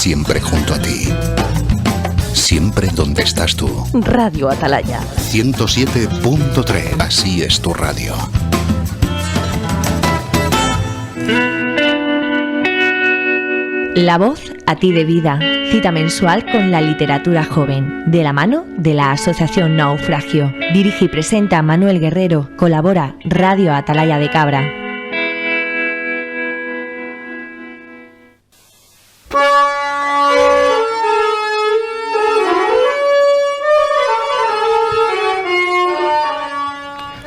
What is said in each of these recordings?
siempre junto a ti. Siempre donde estás tú. Radio Atalaya. 107.3. Así es tu radio. La voz a ti de vida. Cita mensual con la literatura joven. De la mano de la Asociación Naufragio. Dirige y presenta a Manuel Guerrero. Colabora Radio Atalaya de Cabra.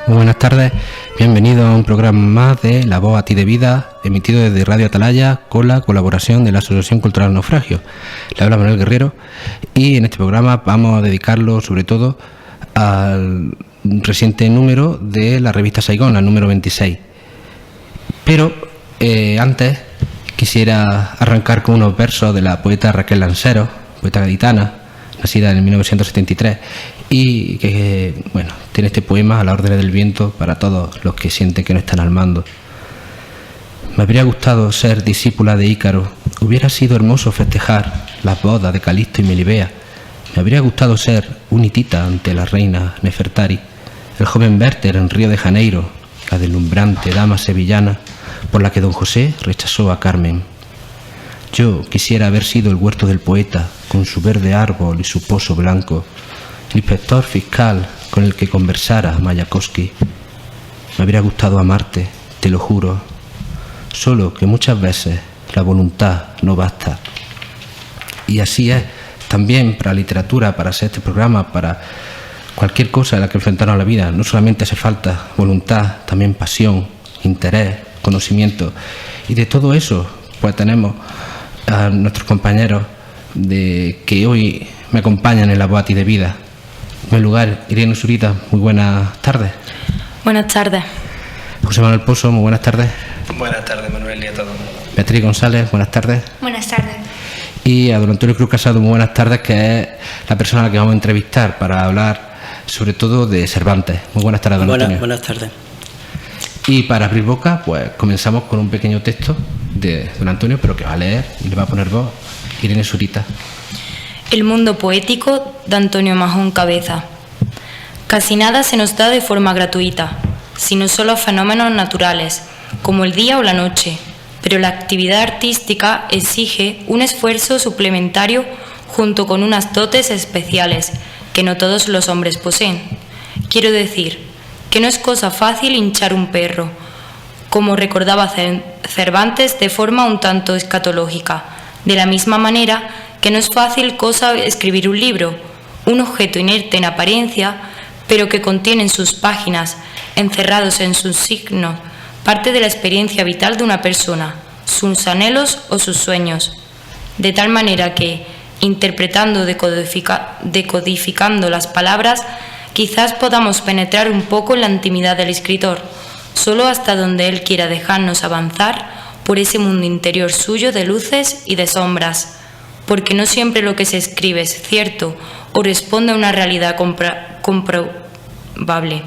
Muy buenas tardes, bienvenido a un programa más de La Voz a ti de Vida, emitido desde Radio Atalaya con la colaboración de la Asociación Cultural Naufragio. Le habla Manuel Guerrero y en este programa vamos a dedicarlo sobre todo al reciente número de la revista Saigón, al número 26. Pero antes quisiera arrancar con unos versos de la poeta Raquel Lansero, poeta gaditana, nacida en 1973, y que, bueno, tiene este poema A la orden del viento para todos los que sienten que no están al mando. Me habría gustado ser discípula de Ícaro, hubiera sido hermoso festejar las bodas de Calisto y Melibea. Me habría gustado ser un hitita ante la reina Nefertari, el joven Werther en Río de Janeiro, la deslumbrante dama sevillana por la que don José rechazó a Carmen. Yo quisiera haber sido el huerto del poeta, con su verde árbol y su pozo blanco, el inspector fiscal con el que conversara Mayakovsky. Me habría gustado amarte, te lo juro, solo que muchas veces la voluntad no basta. Y así es también para la literatura, para hacer este programa, para cualquier cosa en la que enfrentarnos a la vida. No solamente hace falta voluntad, también pasión, interés, conocimiento. Y de todo eso, pues tenemos a nuestros compañeros que hoy me acompañan en La Voz a ti de Vida. En primer lugar, Irene Zurita, muy buenas tardes. Buenas tardes. José Manuel Pozo, muy buenas tardes. Buenas tardes, Manuel, y a todos. Beatriz González, buenas tardes. Buenas tardes. Y a don Antonio Cruz Casado, muy buenas tardes, que es la persona a la que vamos a entrevistar para hablar sobre todo de Cervantes. Muy buenas tardes, don Antonio. Buenas tardes. Y para abrir boca, pues comenzamos con un pequeño texto de don Antonio, pero que va a leer y le va a poner voz Irene Zurita. El mundo poético de Antonio Majón Cabeza. Casi nada se nos da de forma gratuita, sino solo fenómenos naturales, como el día o la noche, pero la actividad artística exige un esfuerzo suplementario junto con unas dotes especiales que no todos los hombres poseen. Quiero decir, que no es cosa fácil hinchar un perro, como recordaba Cervantes de forma un tanto escatológica, de la misma manera que no es fácil cosa escribir un libro, un objeto inerte en apariencia, pero que contiene en sus páginas, encerrados en sus signos, parte de la experiencia vital de una persona, sus anhelos o sus sueños, de tal manera que, interpretando, decodificando las palabras, quizás podamos penetrar un poco en la intimidad del escritor, solo hasta donde él quiera dejarnos avanzar por ese mundo interior suyo de luces y de sombras, porque no siempre lo que se escribe es cierto o responde a una realidad comprobable.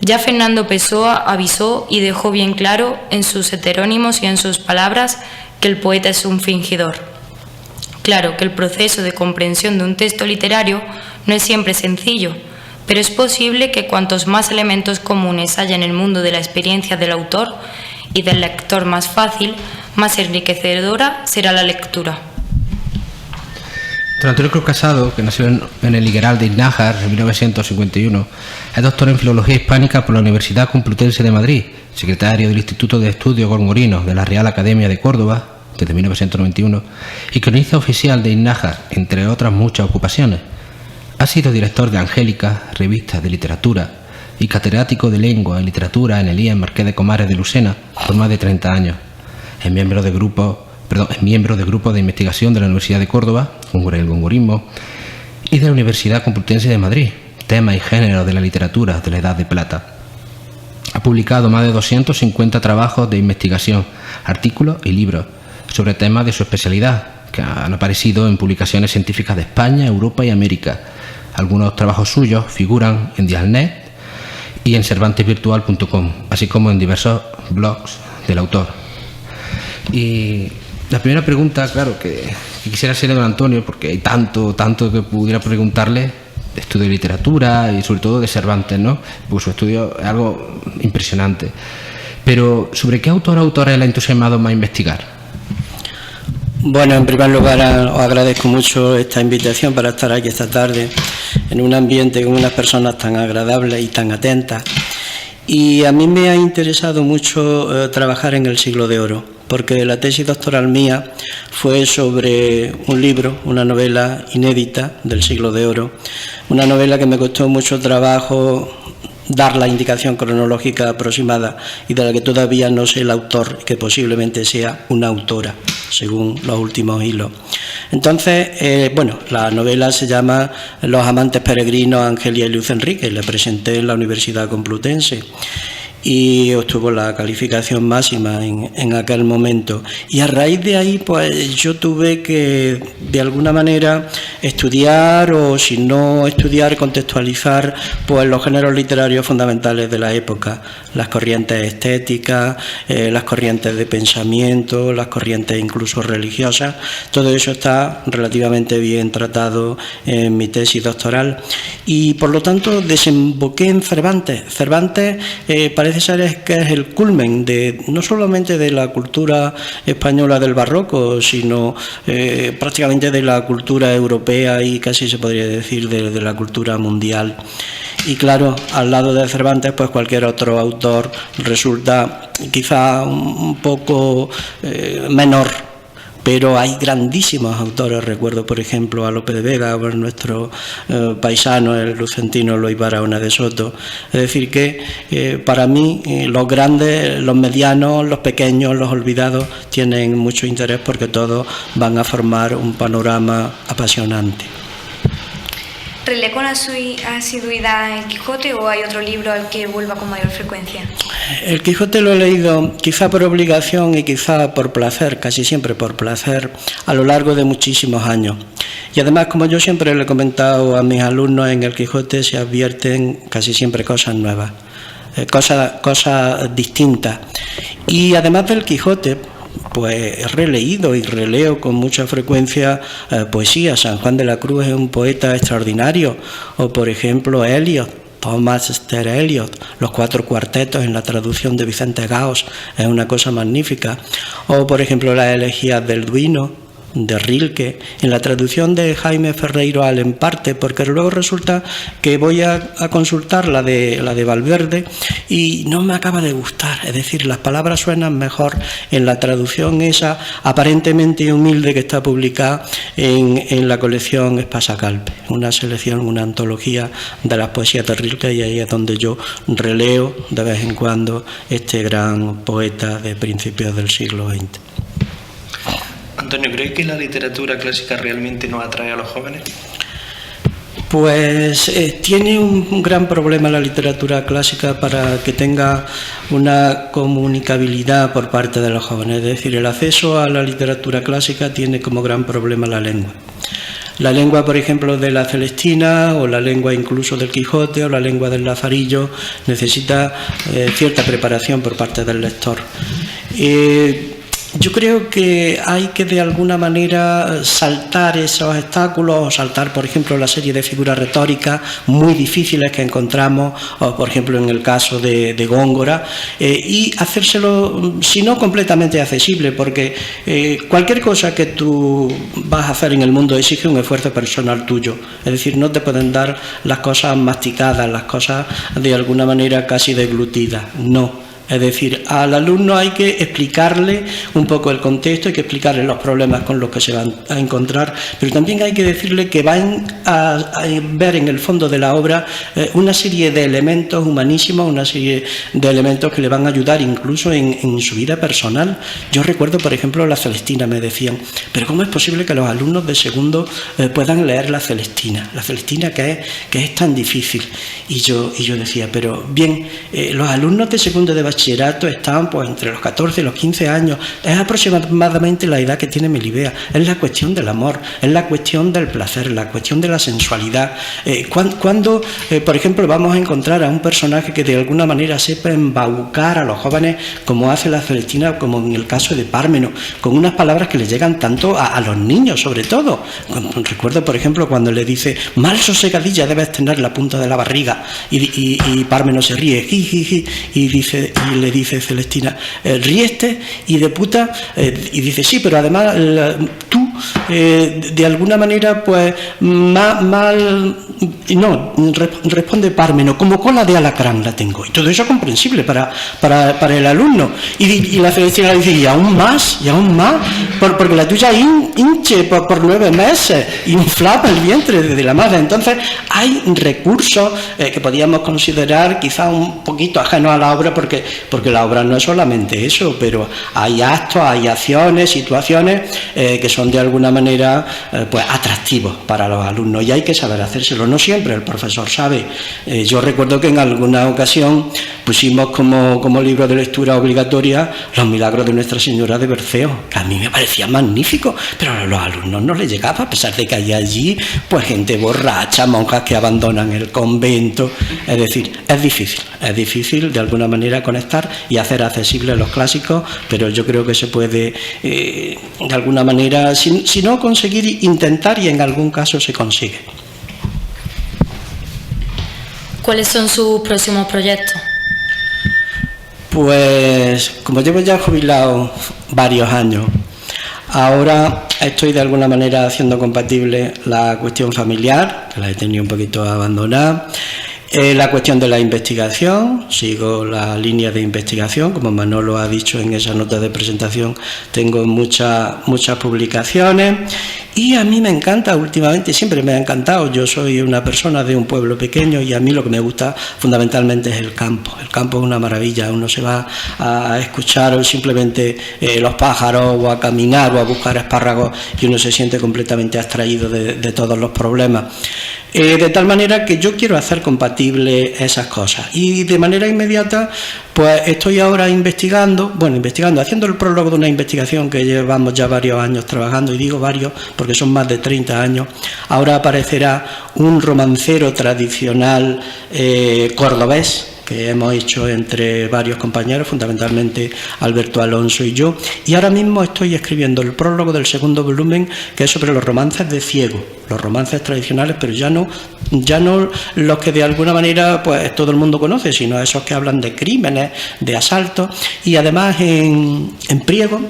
Ya Fernando Pessoa avisó y dejó bien claro en sus heterónimos y en sus palabras que el poeta es un fingidor. Claro que el proceso de comprensión de un texto literario no es siempre sencillo, pero es posible que cuantos más elementos comunes haya en el mundo de la experiencia del autor y del lector más fácil, más enriquecedora será la lectura. Don Antonio Cruz Casado, que nació en el Higueral de Iznájar en 1951, es doctor en Filología Hispánica por la Universidad Complutense de Madrid, secretario del Instituto de Estudios Gorgorinos de la Real Academia de Córdoba desde 1991 y cronista oficial de Iznájar, entre otras muchas ocupaciones. Ha sido director de Angélica, revista de literatura, y catedrático de Lengua y Literatura en el IEM Marqués de Comares de Lucena por más de 30 años. Es miembro de grupos de investigación de la Universidad de Córdoba, el gongorismo, y de la Universidad Complutense de Madrid, tema y género de la literatura de la Edad de Plata. Ha publicado más de 250 trabajos de investigación, artículos y libros sobre temas de su especialidad, que han aparecido en publicaciones científicas de España, Europa y América. Algunos trabajos suyos figuran en Dialnet y en cervantesvirtual.com, así como en diversos blogs del autor. Y la primera pregunta, claro, que que quisiera ser de don Antonio, porque hay tanto que pudiera preguntarle de estudio de literatura y sobre todo de Cervantes, ¿no? Porque su estudio es algo impresionante. Pero ¿sobre qué autor o autores le ha entusiasmado más investigar? Bueno, en primer lugar os agradezco mucho esta invitación para estar aquí esta tarde en un ambiente con unas personas tan agradables y tan atentas. Y a mí me ha interesado mucho trabajar en el Siglo de Oro, porque la tesis doctoral mía fue sobre un libro, una novela inédita del Siglo de Oro, una novela que me costó mucho trabajo dar la indicación cronológica aproximada y de la que todavía no sé el autor, que posiblemente sea una autora, según los últimos hilos. Entonces, la novela se llama Los amantes peregrinos, Angelia y Luz Enrique, la presenté en la Universidad Complutense y obtuvo la calificación máxima en aquel momento. Y a raíz de ahí, pues yo tuve que, de alguna manera, estudiar, o si no estudiar, contextualizar pues los géneros literarios fundamentales de la época, las corrientes estéticas, las corrientes de pensamiento, las corrientes incluso religiosas. Todo eso está relativamente bien tratado en mi tesis doctoral y, por lo tanto, desemboqué en Cervantes. Cervantes parece ser que es el culmen no solamente de la cultura española del barroco, sino prácticamente de la cultura europea y casi se podría decir de la cultura mundial. Y claro, al lado de Cervantes, pues cualquier otro autor resulta quizá un poco menor. Pero hay grandísimos autores, recuerdo por ejemplo a Lope de Vega, o nuestro paisano, el lucentino Eloy Barahona de Soto. Es decir que para mí los grandes, los medianos, los pequeños, los olvidados tienen mucho interés porque todos van a formar un panorama apasionante. ¿Relee con asiduidad el Quijote o hay otro libro al que vuelva con mayor frecuencia? El Quijote lo he leído quizá por obligación y quizá por placer, casi siempre por placer, a lo largo de muchísimos años. Y además, como yo siempre le he comentado a mis alumnos, en el Quijote se advierten casi siempre cosas nuevas, cosas distintas. Y además del Quijote, pues he releído y releo con mucha frecuencia poesía. San Juan de la Cruz es un poeta extraordinario, o por ejemplo Eliot, Thomas Stern Eliot, los 4 cuartetos en la traducción de Vicente Gaos, es una cosa magnífica, o por ejemplo las elegías del Duino de Rilke, en la traducción de Jaime Ferreiro Alemparte, porque luego resulta que voy a consultar la de Valverde y no me acaba de gustar, es decir, las palabras suenan mejor en la traducción esa aparentemente humilde que está publicada en la colección Espasa-Calpe, una selección, una antología de las poesías de Rilke, y ahí es donde yo releo de vez en cuando este gran poeta de principios del siglo XX. Antonio, ¿cree que la literatura clásica realmente nos atrae a los jóvenes? Pues tiene un gran problema la literatura clásica para que tenga una comunicabilidad por parte de los jóvenes. Es decir, el acceso a la literatura clásica tiene como gran problema la lengua. La lengua, por ejemplo, de la Celestina, o la lengua incluso del Quijote, o la lengua del Lazarillo, necesita cierta preparación por parte del lector. Yo creo que hay que de alguna manera saltar esos obstáculos, o saltar, por ejemplo, la serie de figuras retóricas muy difíciles que encontramos, o por ejemplo en el caso de Góngora, y hacérselo, si no completamente accesible, porque cualquier cosa que tú vas a hacer en el mundo exige un esfuerzo personal tuyo. Es decir, no te pueden dar las cosas masticadas, las cosas de alguna manera casi deglutidas, no. Es decir, al alumno hay que explicarle un poco el contexto, hay que explicarle los problemas con los que se van a encontrar, pero también hay que decirle que van a ver en el fondo de la obra una serie de elementos humanísimos, una serie de elementos que le van a ayudar incluso en su vida personal. Yo recuerdo, por ejemplo, la Celestina, me decían, pero ¿cómo es posible que los alumnos de segundo puedan leer la Celestina? La Celestina que es tan difícil. Y yo decía, pero bien, los alumnos de segundo de bachillerato están pues entre los 14 y los 15 años. Es aproximadamente la edad que tiene Melibea. Es la cuestión del amor, es la cuestión del placer, la cuestión de la sensualidad. Cuando, por ejemplo, vamos a encontrar a un personaje que de alguna manera sepa embaucar a los jóvenes, como hace la Celestina, como en el caso de Pármeno, con unas palabras que le llegan tanto a los niños, sobre todo. Recuerdo, por ejemplo, cuando le dice: mal sosegadilla debes tener la punta de la barriga, y Pármeno se ríe, jiji, y le dice Celestina: ríeste y de puta, y dice: sí, pero además tú de alguna manera pues mal, no, responde Pármeno, como cola de alacrán la tengo. Y todo eso es comprensible para el alumno, y la Celestina le dice: y aún más, porque la tuya hinche por 9 meses, inflama el vientre de la madre. Entonces hay recursos que podríamos considerar quizá un poquito ajenos a la obra, porque la obra no es solamente eso, pero hay actos, hay acciones, situaciones que son de alguna manera pues atractivos para los alumnos, y hay que saber hacérselo. No siempre el profesor sabe. Yo recuerdo que en alguna ocasión pusimos como libro de lectura obligatoria Los milagros de Nuestra Señora de Berceo, que a mí me parecía magnífico, pero a los alumnos no les llegaba, a pesar de que hay allí pues gente borracha, monjas que abandonan el convento. Es decir, es difícil de alguna manera conectar y hacer accesibles los clásicos, pero yo creo que se puede de alguna manera, si no conseguir, intentar, y en algún caso se consigue. ¿Cuáles son sus próximos proyectos? Pues como llevo ya jubilado varios años, ahora estoy de alguna manera haciendo compatible la cuestión familiar, que la he tenido un poquito abandonada, la cuestión de la investigación. Sigo la línea de investigación, como Manolo ha dicho en esa nota de presentación, tengo muchas publicaciones, y a mí me encanta últimamente, siempre me ha encantado. Yo soy una persona de un pueblo pequeño, y a mí lo que me gusta fundamentalmente es el campo. El campo es una maravilla. Uno se va a escuchar simplemente los pájaros, o a caminar, o a buscar espárragos, y uno se siente completamente abstraído de todos los problemas. De tal manera que yo quiero hacer compatible esas cosas, y de manera inmediata pues estoy ahora investigando, haciendo el prólogo de una investigación que llevamos ya varios años trabajando, y digo varios porque son más de 30 años. Ahora aparecerá un romancero tradicional cordobés, que hemos hecho entre varios compañeros, fundamentalmente Alberto Alonso y yo, y ahora mismo estoy escribiendo el prólogo del segundo volumen, que es sobre los romances de ciego, los romances tradicionales, pero ya no los que de alguna manera pues todo el mundo conoce, sino esos que hablan de crímenes, de asaltos. Y además en Priego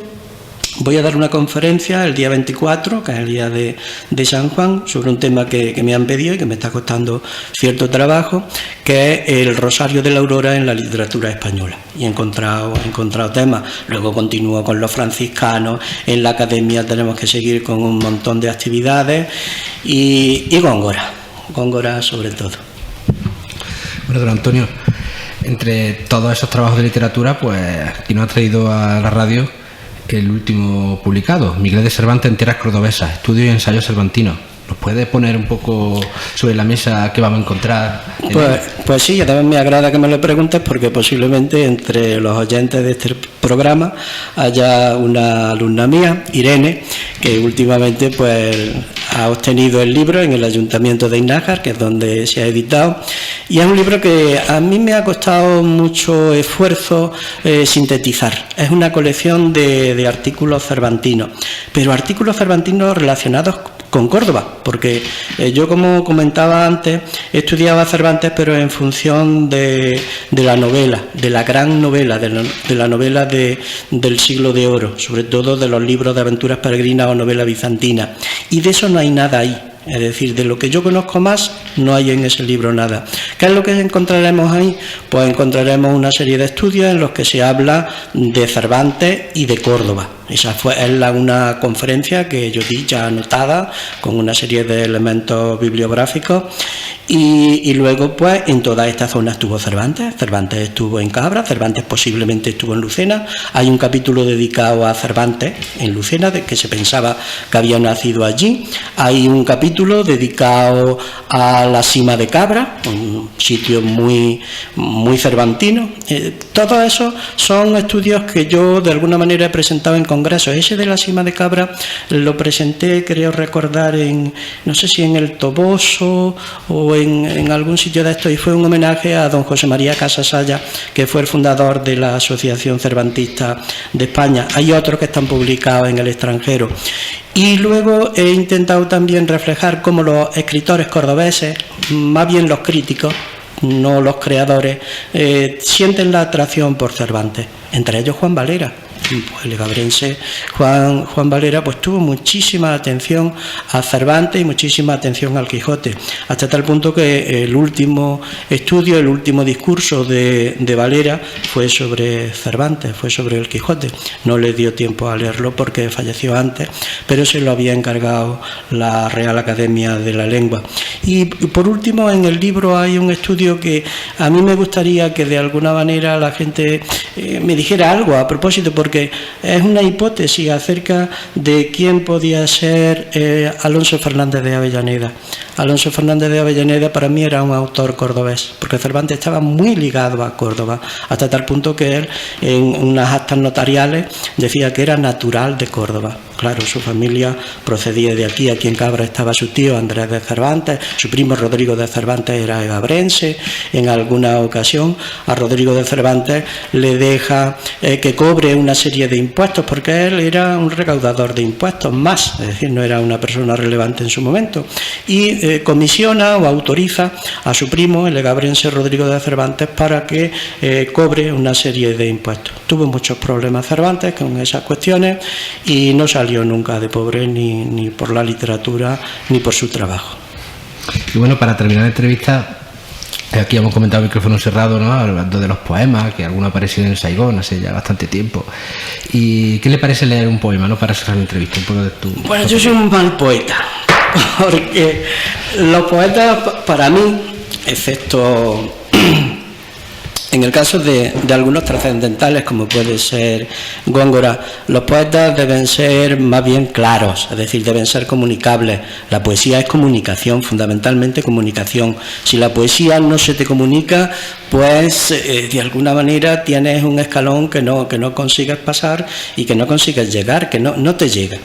voy a dar una conferencia el día 24, que es el día de San Juan, sobre un tema que me han pedido y que me está costando cierto trabajo, que es el Rosario de la Aurora en la literatura española. Y he encontrado temas. Luego continúo con los franciscanos. En la academia tenemos que seguir con un montón de actividades, y Góngora sobre todo. Bueno, don Antonio, entre todos esos trabajos de literatura, pues aquí nos ha traído a la radio el último publicado, Miguel de Cervantes en tierras cordobesas, estudios y ensayos cervantinos. ¿Nos puede poner un poco sobre la mesa qué vamos a encontrar? Pues sí, además me agrada que me lo preguntes, porque posiblemente entre los oyentes de este programa haya una alumna mía, Irene, que últimamente pues ha obtenido el libro en el Ayuntamiento de Nájar, que es donde se ha editado, y es un libro que a mí me ha costado mucho esfuerzo sintetizar. Es una colección de artículos cervantinos, pero artículos cervantinos relacionados con Córdoba, porque yo, como comentaba antes, estudiaba Cervantes, pero en función de la novela, de la gran novela, de la novela del siglo de oro, sobre todo de los libros de aventuras peregrinas o novela bizantina, y de eso no hay nada ahí. Es decir, de lo que yo conozco más, no hay en ese libro nada. ¿Qué es lo que encontraremos ahí? Pues encontraremos una serie de estudios en los que se habla de Cervantes y de Córdoba. Esa es una conferencia que yo di ya anotada, con una serie de elementos bibliográficos, y luego pues en toda esta zona estuvo Cervantes estuvo en Cabra, Cervantes posiblemente estuvo en Lucena. Hay un capítulo dedicado a Cervantes en Lucena, de que se pensaba que había nacido allí. Hay un capítulo dedicado a a la Sima de Cabra, un sitio muy cervantino. Todos esos son estudios que yo de alguna manera he presentado en congresos. Ese de la Sima de Cabra lo presenté, creo recordar, no sé si en el Toboso o en algún sitio de esto, y fue un homenaje a don José María Casasaya, que fue el fundador de la Asociación Cervantista de España. Hay otros que están publicados en el extranjero. Y luego he intentado también reflejar cómo los escritores cordobeses, más bien los críticos, no los creadores, sienten la atracción por Cervantes, entre ellos Juan Valera. Pues el legabrense Juan Valera pues tuvo muchísima atención a Cervantes y muchísima atención al Quijote, hasta tal punto que el último estudio, el último discurso de Valera fue sobre Cervantes, fue sobre el Quijote. No le dio tiempo a leerlo porque falleció antes, pero se lo había encargado la Real Academia de la Lengua. Y por último, en el libro hay un estudio que a mí me gustaría que de alguna manera la gente me dijera algo a propósito, porque es una hipótesis acerca de quién podía ser Alonso Fernández de Avellaneda. Alonso Fernández de Avellaneda para mí era un autor cordobés, porque Cervantes estaba muy ligado a Córdoba, hasta tal punto que él en unas actas notariales decía que era natural de Córdoba. Claro, su familia procedía de aquí en Cabra estaba su tío Andrés de Cervantes, su primo Rodrigo de Cervantes era egabrense. En alguna ocasión a Rodrigo de Cervantes le deja que cobre una serie de impuestos, porque él era un recaudador de impuestos más, es decir, no era una persona relevante en su momento, y comisiona o autoriza a su primo, el egabrense Rodrigo de Cervantes, para que cobre una serie de impuestos. Tuvo muchos problemas Cervantes con esas cuestiones y no salió nunca de pobre ni por la literatura ni por su trabajo. Y bueno, para terminar la entrevista, aquí hemos comentado micrófono cerrado, ¿no?, hablando de los poemas, que alguno ha aparecido en Saigón hace ya bastante tiempo. ¿Y qué le parece leer un poema, no, para cerrar la entrevista? Un poco de tu... Bueno, yo soy un mal poeta, porque los poetas, para mí, excepto en el caso de algunos trascendentales, como puede ser Góngora, los poetas deben ser más bien claros, es decir, deben ser comunicables. La poesía es comunicación, fundamentalmente comunicación. Si la poesía no se te comunica, pues de alguna manera tienes un escalón que no consigues pasar y que no consigues llegar, que no te llega.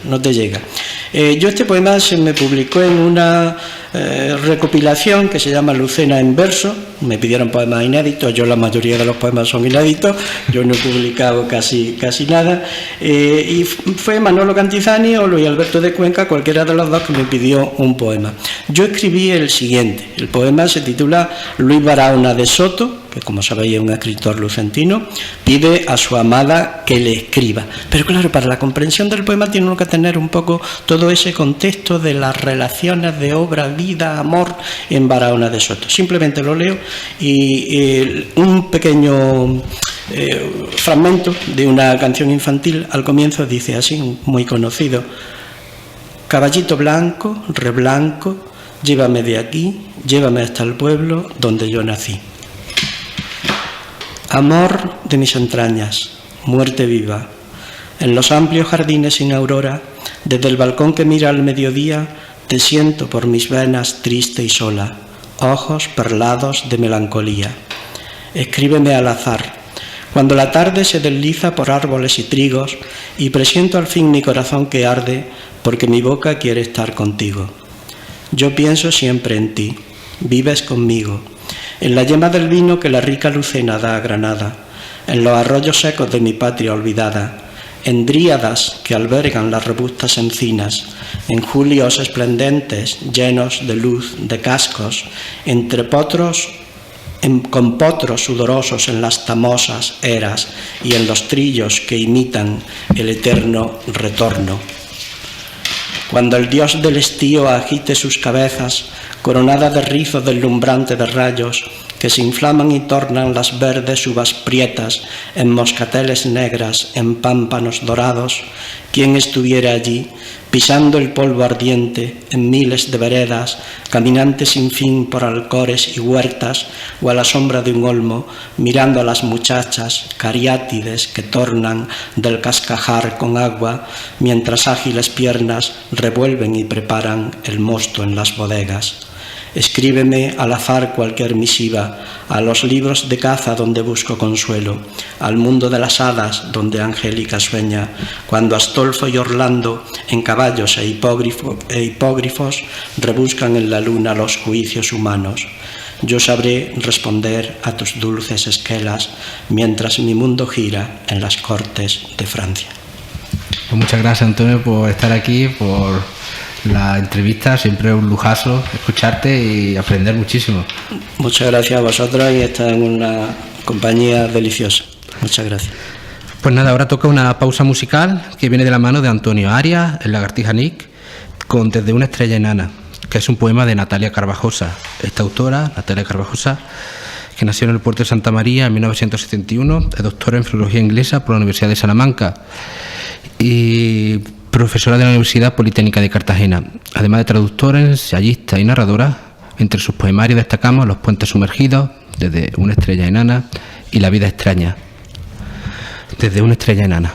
Yo este poema se me publicó en una recopilación que se llama Lucena en verso. Me pidieron poemas inéditos, yo la mayoría de los poemas son inéditos, yo no he publicado casi nada, y fue Manolo Cantizani o Luis Alberto de Cuenca, cualquiera de los dos, que me pidió un poema. Yo escribí el siguiente. El poema se titula Luis Barahona de Soto, que como sabéis es un escritor lucentino, pide a su amada que le escriba. Pero claro, para la comprensión del poema tiene uno que tener un poco todo ese contexto de las relaciones de obra, vida, amor en Barahona de Soto. Simplemente lo leo y un pequeño fragmento de una canción infantil al comienzo dice así, muy conocido: caballito blanco, reblanco, llévame de aquí, llévame hasta el pueblo donde yo nací. Amor de mis entrañas, muerte viva, en los amplios jardines sin aurora, desde el balcón que mira al mediodía, te siento por mis venas triste y sola, ojos perlados de melancolía. Escríbeme al azar, cuando la tarde se desliza por árboles y trigos, y presiento al fin mi corazón que arde, porque mi boca quiere estar contigo. Yo pienso siempre en ti, vives conmigo, en la yema del vino que la rica Lucena da a Granada, en los arroyos secos de mi patria olvidada, en dríadas que albergan las robustas encinas, en julios esplendentes llenos de luz, de cascos, entre potros, con potros sudorosos en las tamosas eras y en los trillos que imitan el eterno retorno. Cuando el dios del estío agite sus cabezas, coronadas de rizos deslumbrantes de rayos, que se inflaman y tornan las verdes uvas prietas en moscateles negras, en pámpanos dorados, ¿quién estuviera allí, pisando el polvo ardiente en miles de veredas, caminante sin fin por alcores y huertas, o a la sombra de un olmo, mirando a las muchachas cariátides que tornan del cascajar con agua, mientras ágiles piernas revuelven y preparan el mosto en las bodegas? Escríbeme al azar cualquier misiva, a los libros de caza donde busco consuelo, al mundo de las hadas donde Angélica sueña, cuando Astolfo y Orlando en caballos e hipógrifos rebuscan en la luna los juicios humanos. Yo sabré responder a tus dulces esquelas mientras mi mundo gira en las cortes de Francia. Pues muchas gracias, Antonio, por estar aquí, por la entrevista. Siempre es un lujazo escucharte y aprender muchísimo. Muchas gracias a vosotros y estar en una compañía deliciosa. Muchas gracias. Pues nada, ahora toca una pausa musical que viene de la mano de Antonio Arias, el Lagartija Nick, con Desde una estrella enana, que es un poema de Natalia Carvajosa. Esta autora, Natalia Carvajosa, que nació en el puerto de Santa María en 1971, es doctora en filología inglesa por la Universidad de Salamanca y profesora de la Universidad Politécnica de Cartagena, además de traductora, ensayista y narradora. Entre sus poemarios destacamos Los puentes sumergidos, Desde una estrella enana y La vida extraña. Desde una estrella enana.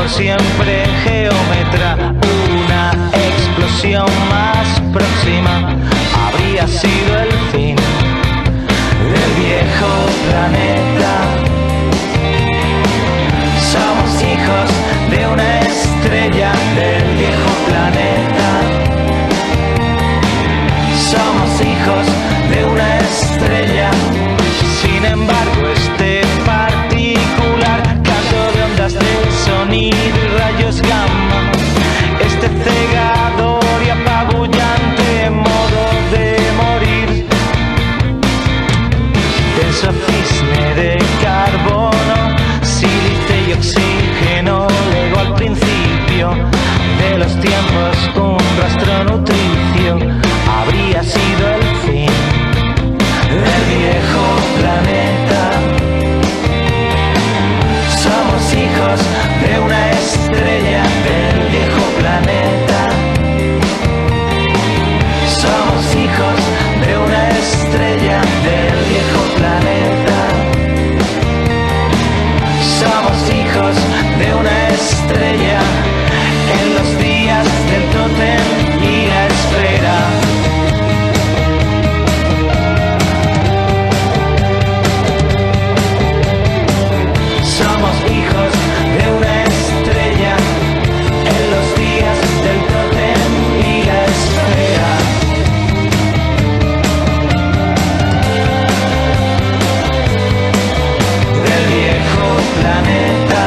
Siempre geómetra, una explosión más próxima habría sido el fin del viejo planeta. Somos hijos de una estrella del viejo planeta. Somos hijos de una estrella. Sin embargo, este particular canto de ondas de sonido y rayos gamma, este cegador y apabullante modo de morir, denso cisne de carbono, sílice y oxígeno, legó al principio de los tiempos un rastro nutricio, habría sido el fin del viejo planeta. Somos hijos de una estrella del viejo planeta. Somos hijos de una estrella del viejo planeta. Somos hijos de una estrella en los días del tótem y la espera. Somos hijos de una estrella en los días del tótem y la espera. Del viejo planeta.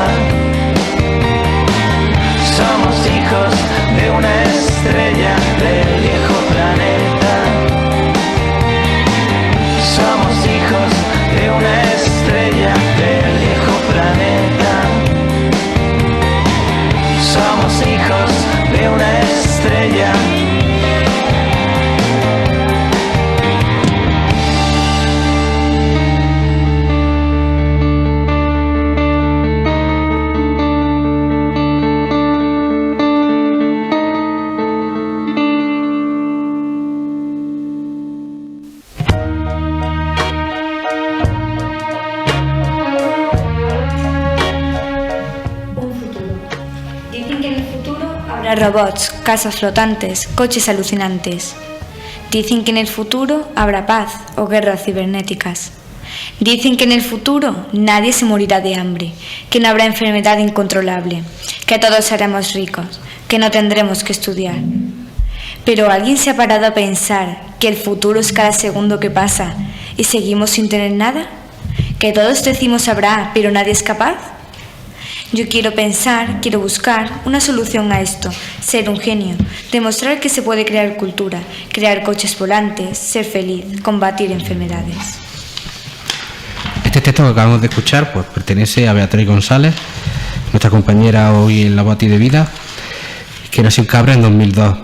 Somos hijos de una estrella del viejo planeta. Somos hijos de una estrella del viejo planeta. Somos hijos de una estrella. Robots, casas flotantes, coches alucinantes. Dicen que en el futuro habrá paz o guerras cibernéticas. Dicen que en el futuro nadie se morirá de hambre, que no habrá enfermedad incontrolable, que todos seremos ricos, que no tendremos que estudiar. Pero ¿alguien se ha parado a pensar que el futuro es cada segundo que pasa y seguimos sin tener nada? ¿Que todos decimos habrá, pero nadie es capaz? Yo quiero pensar, quiero buscar una solución a esto, ser un genio, demostrar que se puede crear cultura, crear coches volantes, ser feliz, combatir enfermedades. Este texto que acabamos de escuchar pues pertenece a Beatriz González, nuestra compañera hoy en La Voz a ti de Vida, que nació en Cabra en 2002.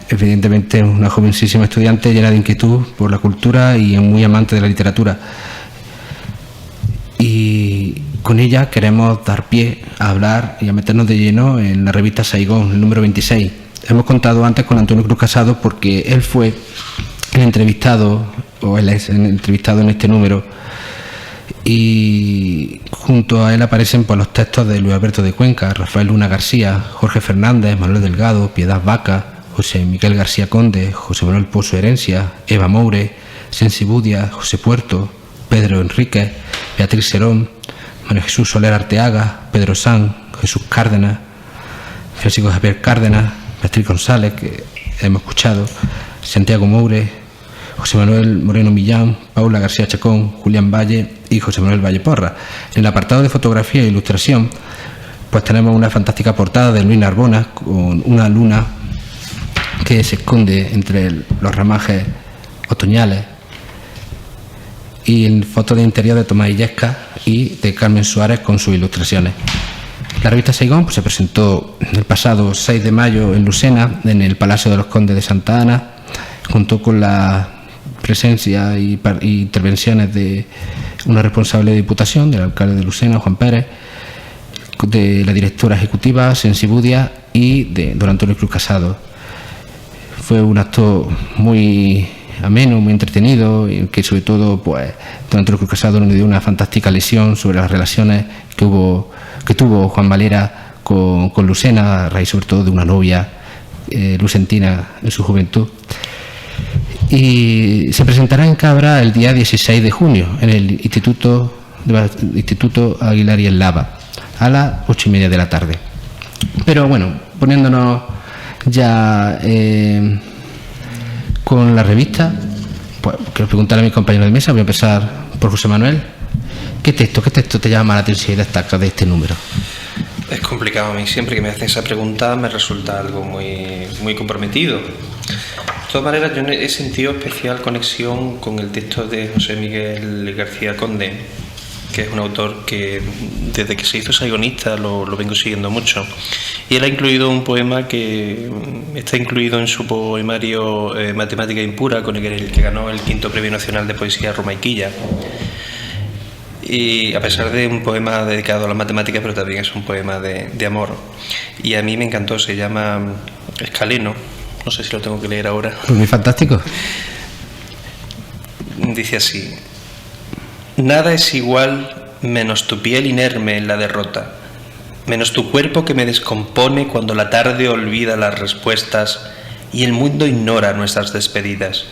Evidentemente una jovencísima estudiante llena de inquietud por la cultura y muy amante de la literatura. Y con ella queremos dar pie a hablar y a meternos de lleno en la revista Saigón, el número 26. Hemos contado antes con Antonio Cruz Casado porque él fue el entrevistado, o él es el entrevistado en este número, y junto a él aparecen pues los textos de Luis Alberto de Cuenca, Rafael Luna García, Jorge Fernández, Manuel Delgado, Piedad Vaca, José Miguel García Conde, José Manuel Pozo Herencia, Eva Moure, Sensi Budia, José Puerto, Pedro Enríquez, Beatriz Serón, María Jesús Soler Arteaga, Pedro Sanz, Jesús Cárdenas, Francisco Javier Cárdenas, Beatriz González, que hemos escuchado, Santiago Moure, José Manuel Moreno Millán, Paula García Chacón, Julián Valle y José Manuel Valle Porra. En el apartado de fotografía e ilustración, pues tenemos una fantástica portada de Luis Narbona con una luna que se esconde entre los ramajes otoñales, y en foto de interior de Tomás Illesca y de Carmen Suárez con sus ilustraciones. La revista Saigón pues se presentó el pasado 6 de mayo en Lucena, en el Palacio de los Condes de Santa Ana, junto con la presencia y intervenciones de una responsable de Diputación, del alcalde de Lucena, Juan Pérez, de la directora ejecutiva, Sensi Budia, y de don Antonio Cruz Casado. Fue un acto muy ameno, muy entretenido, y que sobre todo pues don Antonio Cruz Casado nos dio una fantástica lección sobre las relaciones que tuvo Juan Valera con Lucena, a raíz sobre todo de una novia lucentina en su juventud. Y se presentará en Cabra el día 16 de junio en el Instituto Aguilar y el Lava a las 8:30 de la tarde. Pero bueno, poniéndonos ya con la revista, pues quiero preguntarle a mis compañeros de mesa. Voy a empezar por José Manuel. ¿Qué texto te llama la atención y destaca de este número? Es complicado a mí, siempre que me hacen esa pregunta me resulta algo muy comprometido. De todas maneras, yo he sentido especial conexión con el texto de José Miguel García Conde, que es un autor que desde que se hizo saigonista lo vengo siguiendo mucho. Y él ha incluido un poema que está incluido en su poemario Matemática Impura, con el que ganó el 5º Premio Nacional de Poesía Romaiquilla. Y a pesar de un poema dedicado a las matemáticas, pero también es un poema de amor. Y a mí me encantó, se llama Escaleno. No sé si lo tengo que leer ahora. Pues muy fantástico. Dice así: nada es igual menos tu piel inerme en la derrota, menos tu cuerpo que me descompone cuando la tarde olvida las respuestas y el mundo ignora nuestras despedidas.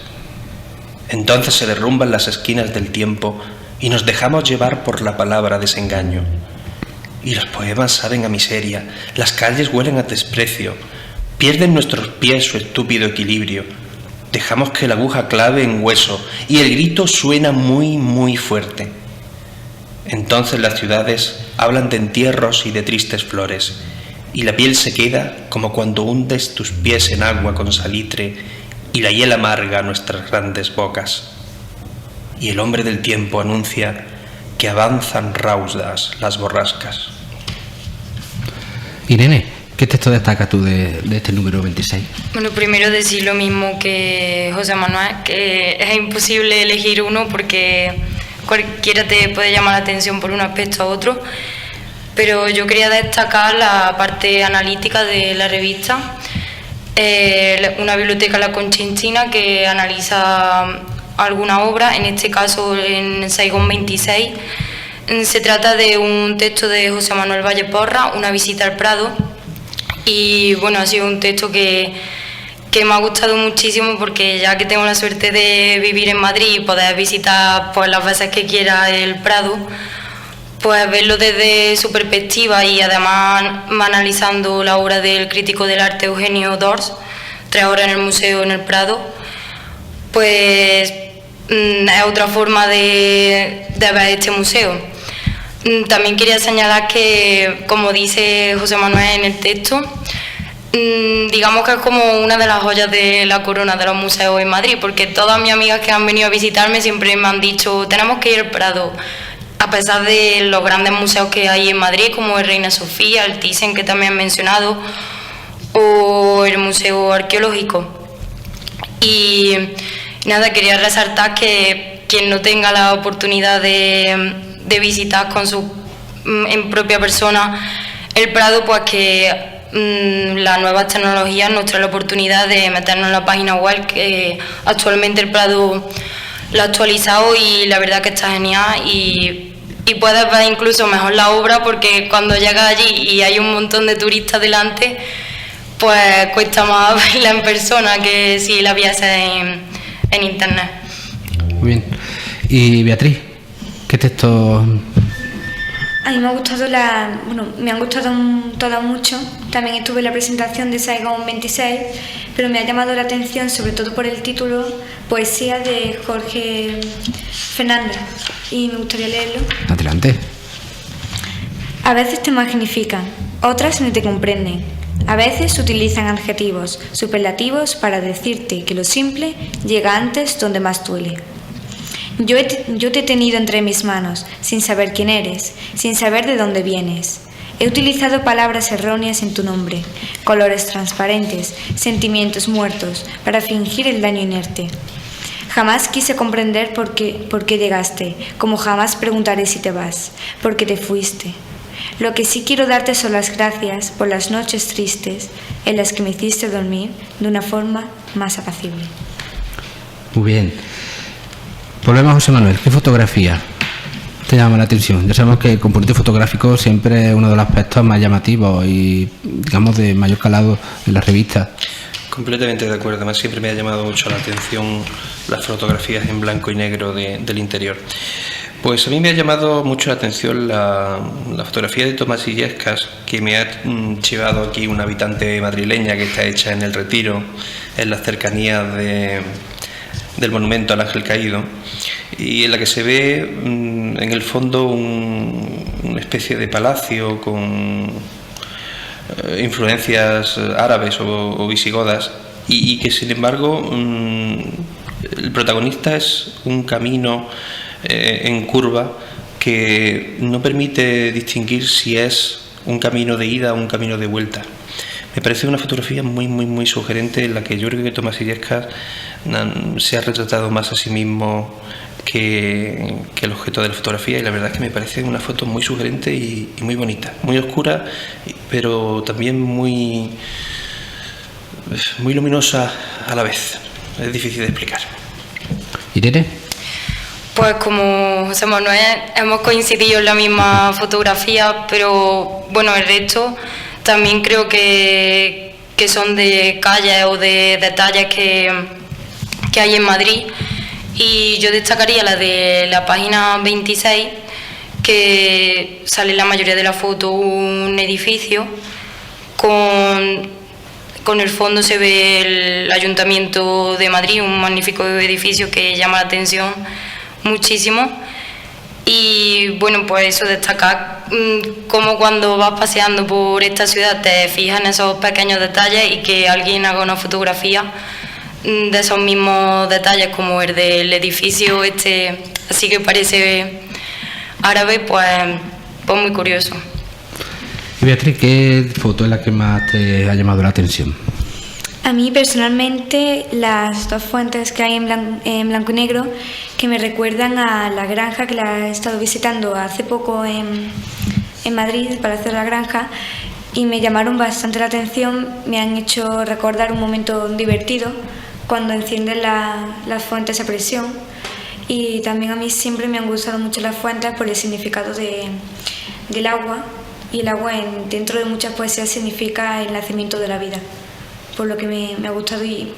Entonces se derrumban las esquinas del tiempo y nos dejamos llevar por la palabra desengaño. Y los poemas saben a miseria, las calles huelen a desprecio, pierden nuestros pies su estúpido equilibrio. Dejamos que la aguja clave en hueso y el grito suena muy, muy fuerte. Entonces las ciudades hablan de entierros y de tristes flores, y la piel se queda como cuando hundes tus pies en agua con salitre y la hiel amarga nuestras grandes bocas. Y el hombre del tiempo anuncia que avanzan raudas las borrascas. Irene, ¿qué texto destacas tú de este número 26? Bueno, primero decir lo mismo que José Manuel, que es imposible elegir uno porque cualquiera te puede llamar la atención por un aspecto a otro, pero yo quería destacar la parte analítica de la revista, una biblioteca La Conchinchina que analiza alguna obra, en este caso en Saigón 26. Se trata de un texto de José Manuel Valle Porra, Una visita al Prado, y bueno, ha sido un texto que me ha gustado muchísimo porque ya que tengo la suerte de vivir en Madrid y poder visitar pues las veces que quiera el Prado, pues verlo desde su perspectiva y además analizando la obra del crítico del arte Eugenio Dors, 3 horas en el museo en el Prado, pues es otra forma de ver este museo. También quería señalar que, como dice José Manuel en el texto, digamos que es como una de las joyas de la corona de los museos en Madrid, porque todas mis amigas que han venido a visitarme siempre me han dicho tenemos que ir al Prado, a pesar de los grandes museos que hay en Madrid, como el Reina Sofía, el Thyssen, que también han mencionado, o el Museo Arqueológico. Y nada, quería resaltar que quien no tenga la oportunidad de visitar en propia persona el Prado, pues que las nuevas tecnologías nos traen la oportunidad de meternos en la página web, que actualmente el Prado lo ha actualizado y la verdad que está genial, y puedes ver incluso mejor la obra, porque cuando llegas allí y hay un montón de turistas delante, pues cuesta más verla en persona que si la vieses en internet. Muy bien. Y Beatriz, ¿qué texto? A mí me ha gustado me han gustado todas mucho. También estuve en la presentación de Saigón 26, pero me ha llamado la atención sobre todo por el título, Poesía, de Jorge Fernández, y me gustaría leerlo. Adelante. A veces te magnifican, otras ni te comprenden. A veces utilizan adjetivos, superlativos para decirte que lo simple llega antes donde más duele. Yo te he tenido entre mis manos, sin saber quién eres, sin saber de dónde vienes. He utilizado palabras erróneas en tu nombre, colores transparentes, sentimientos muertos, para fingir el daño inerte. Jamás quise comprender por qué llegaste, como jamás preguntaré si te vas, porque te fuiste. Lo que sí quiero darte son las gracias por las noches tristes en las que me hiciste dormir de una forma más apacible. Muy bien. Volvemos a José Manuel. ¿Qué fotografía te llama la atención? Ya sabemos que el componente fotográfico siempre es uno de los aspectos más llamativos y, digamos, de mayor calado en las revistas. Completamente de acuerdo. Además, siempre me ha llamado mucho la atención las fotografías en blanco y negro del interior. Pues a mí me ha llamado mucho la atención la fotografía de Tomás Illescas, que me ha llevado aquí una habitante madrileña que está hecha en El Retiro, en las cercanías del monumento al Ángel Caído, y en la que se ve en el fondo una especie de palacio con influencias árabes o visigodas, y que sin embargo el protagonista es un camino en curva que no permite distinguir si es un camino de ida o un camino de vuelta. Me parece una fotografía muy, muy, muy sugerente, en la que yo creo que Tomás Illescas se ha retratado más a sí mismo que el objeto de la fotografía, y la verdad es que me parece una foto muy sugerente y muy bonita, muy oscura, pero también muy luminosa a la vez. Es difícil de explicar. ¿Irene? Pues como José Manuel hemos coincidido en la misma fotografía, pero bueno, el resto también creo que son de calles o de detalles que hay en Madrid, y yo destacaría la de la página 26, que sale en la mayoría de la foto un edificio, con el fondo se ve el Ayuntamiento de Madrid, un magnífico edificio que llama la atención muchísimo. Y bueno, pues eso, destacar cómo cuando vas paseando por esta ciudad te fijas en esos pequeños detalles, y que alguien haga una fotografía de esos mismos detalles, como el del edificio así que parece árabe, pues muy curioso. Y Beatriz, ¿qué foto es la que más te ha llamado la atención? A mí personalmente las dos fuentes que hay en blanco y negro, que me recuerdan a la granja, que la he estado visitando hace poco en Madrid, el Palacio de la Granja, y me llamaron bastante la atención. Me han hecho recordar un momento divertido cuando encienden las fuentes a presión, y también a mí siempre me han gustado mucho las fuentes por el significado del agua, y el agua dentro de muchas poesías significa el nacimiento de la vida, por lo que me ha gustado, y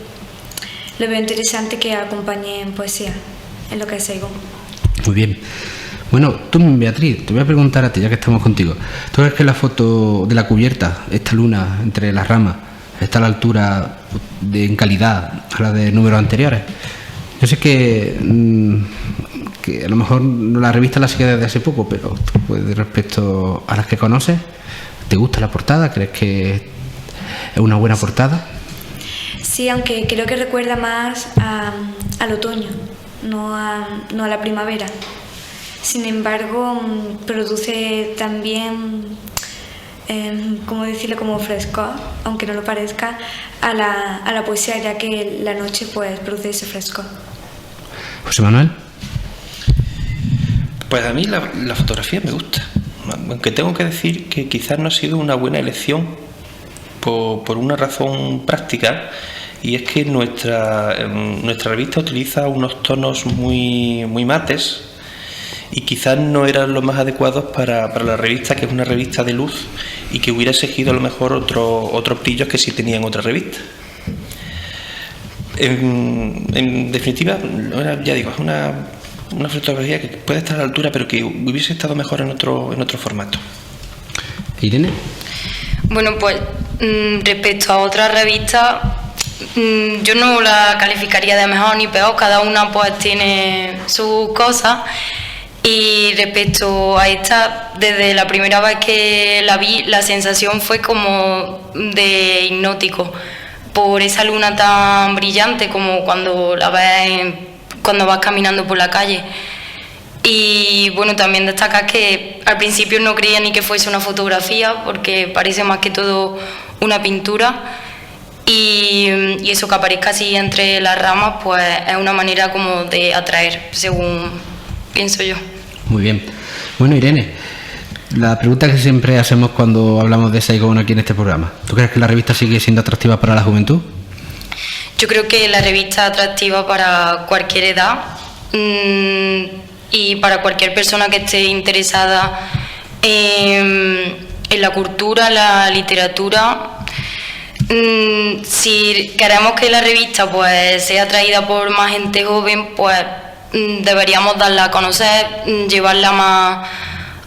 lo veo interesante que acompañe en poesía en lo que es Saigón. Muy bien. Bueno, tú, Beatriz, te voy a preguntar a ti, ya que estamos contigo. ¿Tú crees que la foto de la cubierta, esta luna entre las ramas, está a la altura en calidad a la de números anteriores? Yo sé que a lo mejor la revista la sigue desde hace poco, pero pues, respecto a las que conoces, ¿te gusta la portada? ¿Crees que es una buena portada? Sí, aunque creo que recuerda más al otoño, no a la primavera. Sin embargo, produce también ¿cómo decirlo? Como frescor, aunque no lo parezca, a la poesía, ya que la noche pues produce ese frescor. José Manuel. Pues a mí la fotografía me gusta, aunque tengo que decir que quizás no ha sido una buena elección por una razón práctica, y es que nuestra revista utiliza unos tonos muy mates y quizás no eran los más adecuados para la revista, que es una revista de luz, y que hubiera exigido a lo mejor otros brillos que sí tenían otra revista. En definitiva, ya digo, es una fotografía que puede estar a la altura, pero que hubiese estado mejor en otro formato. Irene. Bueno, pues respecto a otras revistas, yo no la calificaría de mejor ni peor, cada una pues tiene sus cosas. Y respecto a esta, desde la primera vez que la vi, la sensación fue como de hipnótico, por esa luna tan brillante como cuando la ves cuando vas caminando por la calle. Y bueno, también destacar que al principio no creía ni que fuese una fotografía, porque parece más que todo una pintura, y eso, que aparezca así entre las ramas, pues es una manera como de atraer, según pienso yo. Muy bien. Bueno, Irene, la pregunta que siempre hacemos cuando hablamos de Saigón aquí en este programa: ¿tú crees que la revista sigue siendo atractiva para la juventud? Yo creo que la revista es atractiva para cualquier edad, y para cualquier persona que esté interesada en la cultura, la literatura. Si queremos que la revista pues sea traída por más gente joven, pues deberíamos darla a conocer, llevarla más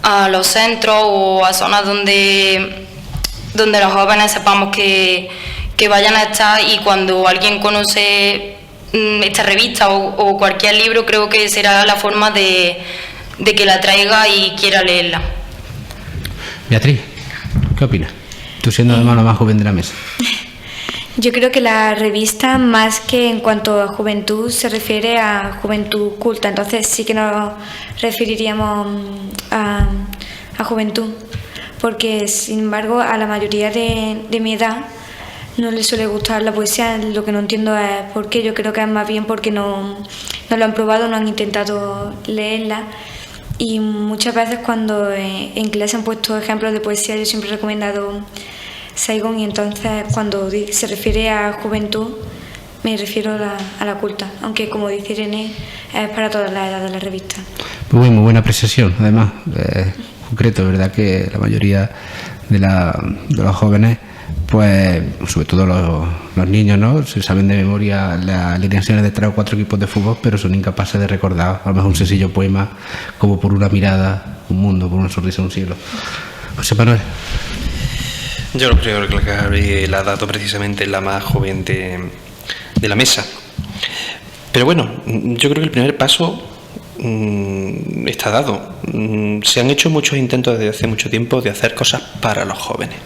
a los centros o a zonas donde los jóvenes sepamos que vayan a estar, y cuando alguien conoce esta revista o cualquier libro, creo que será la forma de que la traiga y quiera leerla. Beatriz, ¿qué opinas? Tú siendo además la más joven de la mesa. Yo creo que la revista, más que en cuanto a juventud, se refiere a juventud culta, entonces sí que nos referiríamos a juventud, porque sin embargo a la mayoría de mi edad no les suele gustar la poesía. Lo que no entiendo es por qué. Yo creo que es más bien porque no lo han probado, no han intentado leerla, y muchas veces cuando en clase han puesto ejemplos de poesía, yo siempre he recomendado Saigón, y entonces cuando se refiere a juventud me refiero a la culta, aunque como dice Irene, es para todas las edades de la revista. Muy buena apreciación, además, concreto, ¿verdad? Que la mayoría de los jóvenes, pues sobre todo los niños, ¿no?, se saben de memoria las alineaciones de 3 o 4 equipos de fútbol, pero son incapaces de recordar a lo mejor un sencillo poema como Por una mirada, un mundo, por una sonrisa, un siglo. José Manuel. Yo lo primero que la ha dado precisamente la más joven de la mesa. Pero bueno, yo creo que el primer paso está dado. Se han hecho muchos intentos desde hace mucho tiempo de hacer cosas para los jóvenes.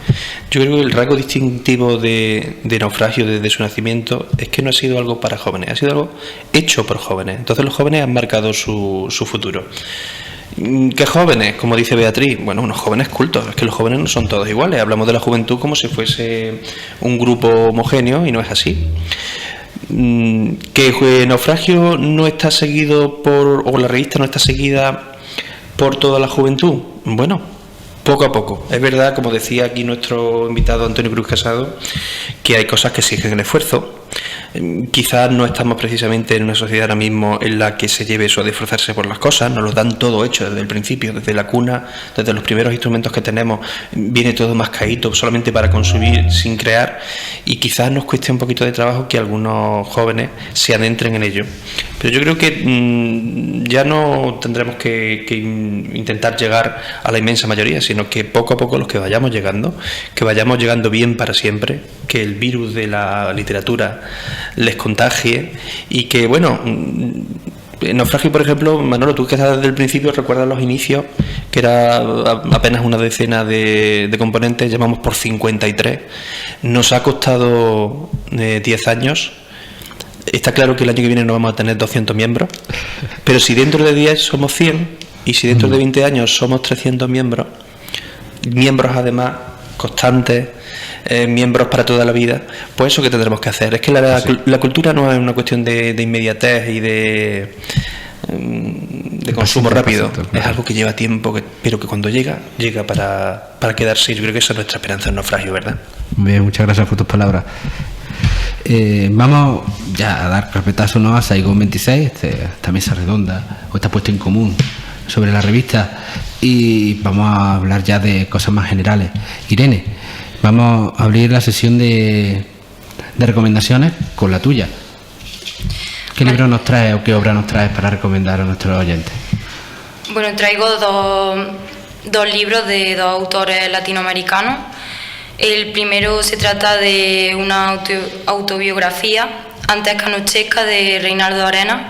Yo creo que el rasgo distintivo de Naufragio desde su nacimiento es que no ha sido algo para jóvenes, ha sido algo hecho por jóvenes. Entonces los jóvenes han marcado su futuro. ¿Qué jóvenes? Como dice Beatriz, bueno, unos jóvenes cultos. Es que los jóvenes no son todos iguales. Hablamos de la juventud como si fuese un grupo homogéneo, y no es así. Que Naufragio no está seguido o la revista no está seguida por toda la juventud. Bueno, poco a poco. Es verdad, como decía aquí nuestro invitado Antonio Cruz Casado, que hay cosas que exigen el esfuerzo. Quizás no estamos precisamente en una sociedad ahora mismo en la que se lleve eso de esforzarse por las cosas. Nos lo dan todo hecho desde el principio, desde la cuna, desde los primeros instrumentos que tenemos, viene todo mascadito solamente para consumir sin crear, y quizás nos cueste un poquito de trabajo que algunos jóvenes se adentren en ello. Pero yo creo que ya no tendremos que intentar llegar a la inmensa mayoría, sino que poco a poco los que vayamos llegando bien para siempre, que el virus de la literatura les contagie, y que, bueno, en Naufragio, por ejemplo, Manolo, tú que estás desde el principio, recuerdas los inicios, que era apenas una decena de componentes, llevamos por 53, nos ha costado 10 años. Está claro que el año que viene no vamos a tener 200 miembros, pero si dentro de 10 somos 100, y si dentro de 20 años somos 300 miembros además constantes, miembros para toda la vida, pues eso que tendremos que hacer. Es que la cultura no es una cuestión de inmediatez y de consumo rápido, es algo que lleva tiempo, pero que cuando llega para quedarse. Yo creo que esa es nuestra esperanza en Naufragio, ¿verdad? Bien, muchas gracias por tus palabras. Vamos ya a dar carpetazo, ¿no?, a Saigón 26, esta mesa redonda, o esta puesta en común sobre la revista, y vamos a hablar ya de cosas más generales. Irene, vamos a abrir la sesión de recomendaciones con la tuya. ¿Qué libro nos traes o qué obra nos traes para recomendar a nuestros oyentes? Bueno, traigo dos libros de dos autores latinoamericanos. El primero se trata de una autobiografía, Antes que anochezca, de Reinaldo Arenas.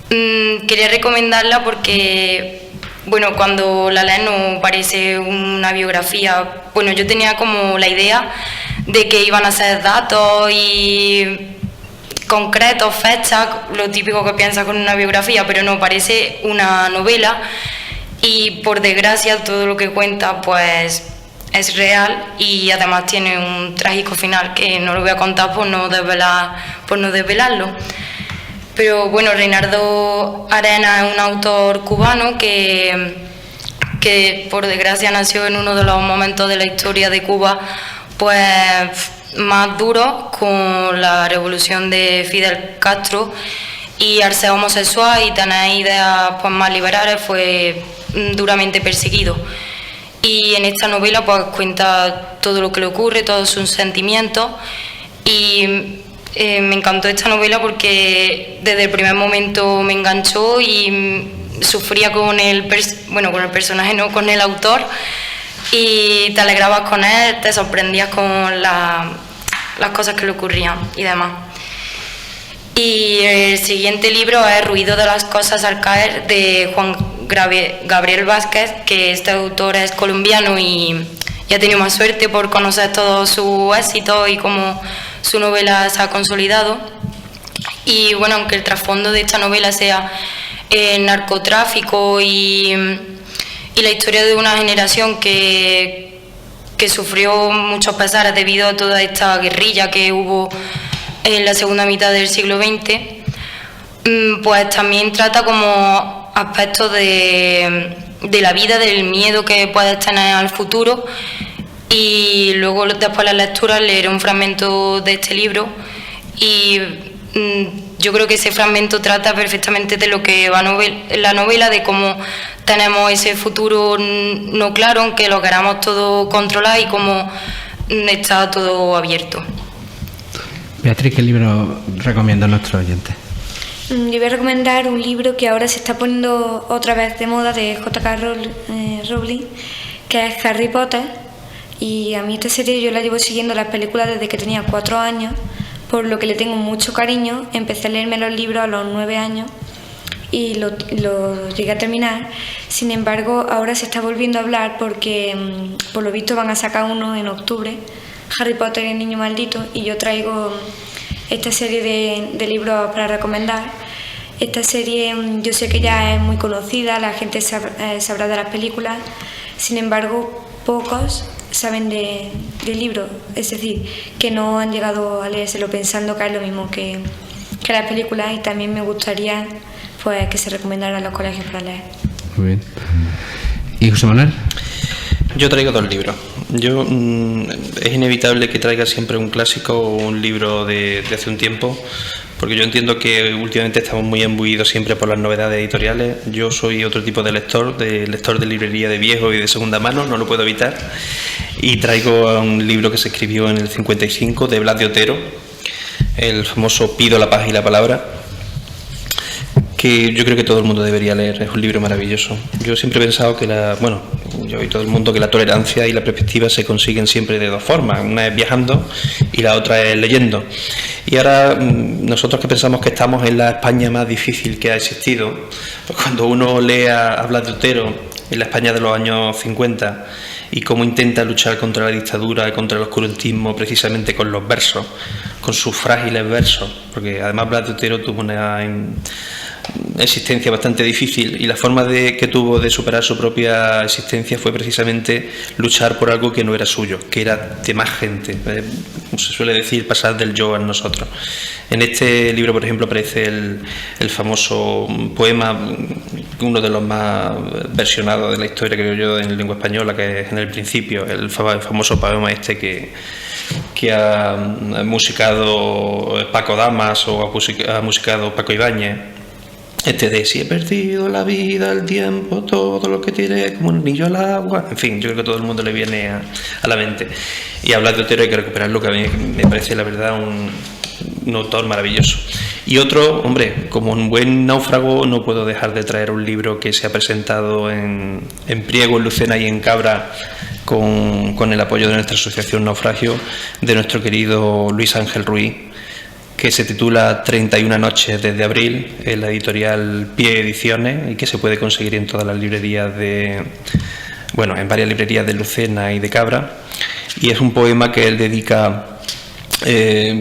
Quería recomendarla porque, bueno, cuando la lees no parece una biografía. Bueno, yo tenía como la idea de que iban a ser datos y concretos, fechas, lo típico que piensas con una biografía, pero no, parece una novela, y por desgracia todo lo que cuenta pues es real, y además tiene un trágico final que no lo voy a contar por no desvelarlo. Pero bueno, Reinaldo Arenas es un autor cubano que por desgracia nació en uno de los momentos de la historia de Cuba pues más duro, con la revolución de Fidel Castro, y al ser homosexual y tener ideas pues más liberales fue duramente perseguido. Y en esta novela pues cuenta todo lo que le ocurre, todos sus sentimientos, y me encantó esta novela porque desde el primer momento me enganchó y sufría con el personaje, no con el autor, y te alegrabas con él, te sorprendías con las cosas que le ocurrían y demás. Y el siguiente libro es Ruido de las cosas al caer, de Juan Gabriel Vázquez, que este autor es colombiano y ha tenido más suerte por conocer todo su éxito y cómo su novela se ha consolidado. Y bueno, aunque el trasfondo de esta novela sea el narcotráfico y la historia de una generación que sufrió muchos pesares debido a toda esta guerrilla que hubo en la segunda mitad del siglo XX, pues también trata como aspectos de la vida, del miedo que puedes tener al futuro. Y luego después de la lectura leeré un fragmento de este libro, y yo creo que ese fragmento trata perfectamente de lo que va la novela, de cómo tenemos ese futuro no claro, aunque lo queramos todo controlar, y cómo está todo abierto. Beatriz, ¿qué libro recomienda a nuestros oyentes? Yo voy a recomendar un libro que ahora se está poniendo otra vez de moda, de J.K. Rowling, que es Harry Potter. Y a mí esta serie yo la llevo siguiendo las películas desde que tenía 4 años, por lo que le tengo mucho cariño. Empecé a leerme los libros a los 9 años y lo llegué a terminar. Sin embargo, ahora se está volviendo a hablar porque por lo visto van a sacar uno en octubre, Harry Potter y el niño maldito, y yo traigo esta serie de libros para recomendar. Esta serie yo sé que ya es muy conocida, la gente sabrá de las películas, sin embargo pocos saben del libro, es decir, que no han llegado a leérselo pensando que es lo mismo que las películas, y también me gustaría pues que se recomendara a los colegios para leer. Muy bien. ¿Y José Manuel? Yo traigo 2 libros. Es inevitable que traiga siempre un clásico o un libro de hace un tiempo, porque yo entiendo que últimamente estamos muy embuidos siempre por las novedades editoriales. Yo soy otro tipo de lector de librería de viejo y de segunda mano, no lo puedo evitar, y traigo un libro que se escribió en el 55 de Blas de Otero, el famoso Pido la paz y la palabra, que yo creo que todo el mundo debería leer. Es un libro maravilloso. Yo siempre he pensado que yo y todo el mundo, que la tolerancia y la perspectiva se consiguen siempre de 2 formas. Una es viajando y la otra es leyendo. Y ahora nosotros que pensamos que estamos en la España más difícil que ha existido, pues cuando uno lee a Blas de Otero en la España de los años 50 y cómo intenta luchar contra la dictadura y contra el oscurantismo precisamente con los versos, con sus frágiles versos, porque además Blas de Otero tuvo existencia bastante difícil, y la forma que tuvo de superar su propia existencia fue precisamente luchar por algo que no era suyo, que era de más gente. Se suele decir pasar del yo al nosotros. En este libro, por ejemplo, aparece el famoso poema, uno de los más versionados de la historia, creo yo, en lengua española, que es En el principio, el famoso poema este que ha musicado Paco Damas o ha musicado Paco Ibáñez, de si he perdido la vida, el tiempo, todo lo que tiré como un anillo al agua. En fin, yo creo que a todo el mundo le viene a la mente. Y hablar de Otero hay que recuperarlo, que a mí me parece la verdad un autor maravilloso. Y otro, hombre, como un buen náufrago, no puedo dejar de traer un libro que se ha presentado en Priego, en Lucena y en Cabra, con el apoyo de nuestra asociación Naufragio, de nuestro querido Luis Ángel Ruiz, que se titula 31 noches desde abril, en la editorial Pie Ediciones, y que se puede conseguir en todas las librerías en varias librerías de Lucena y de Cabra. Y es un poema que él dedica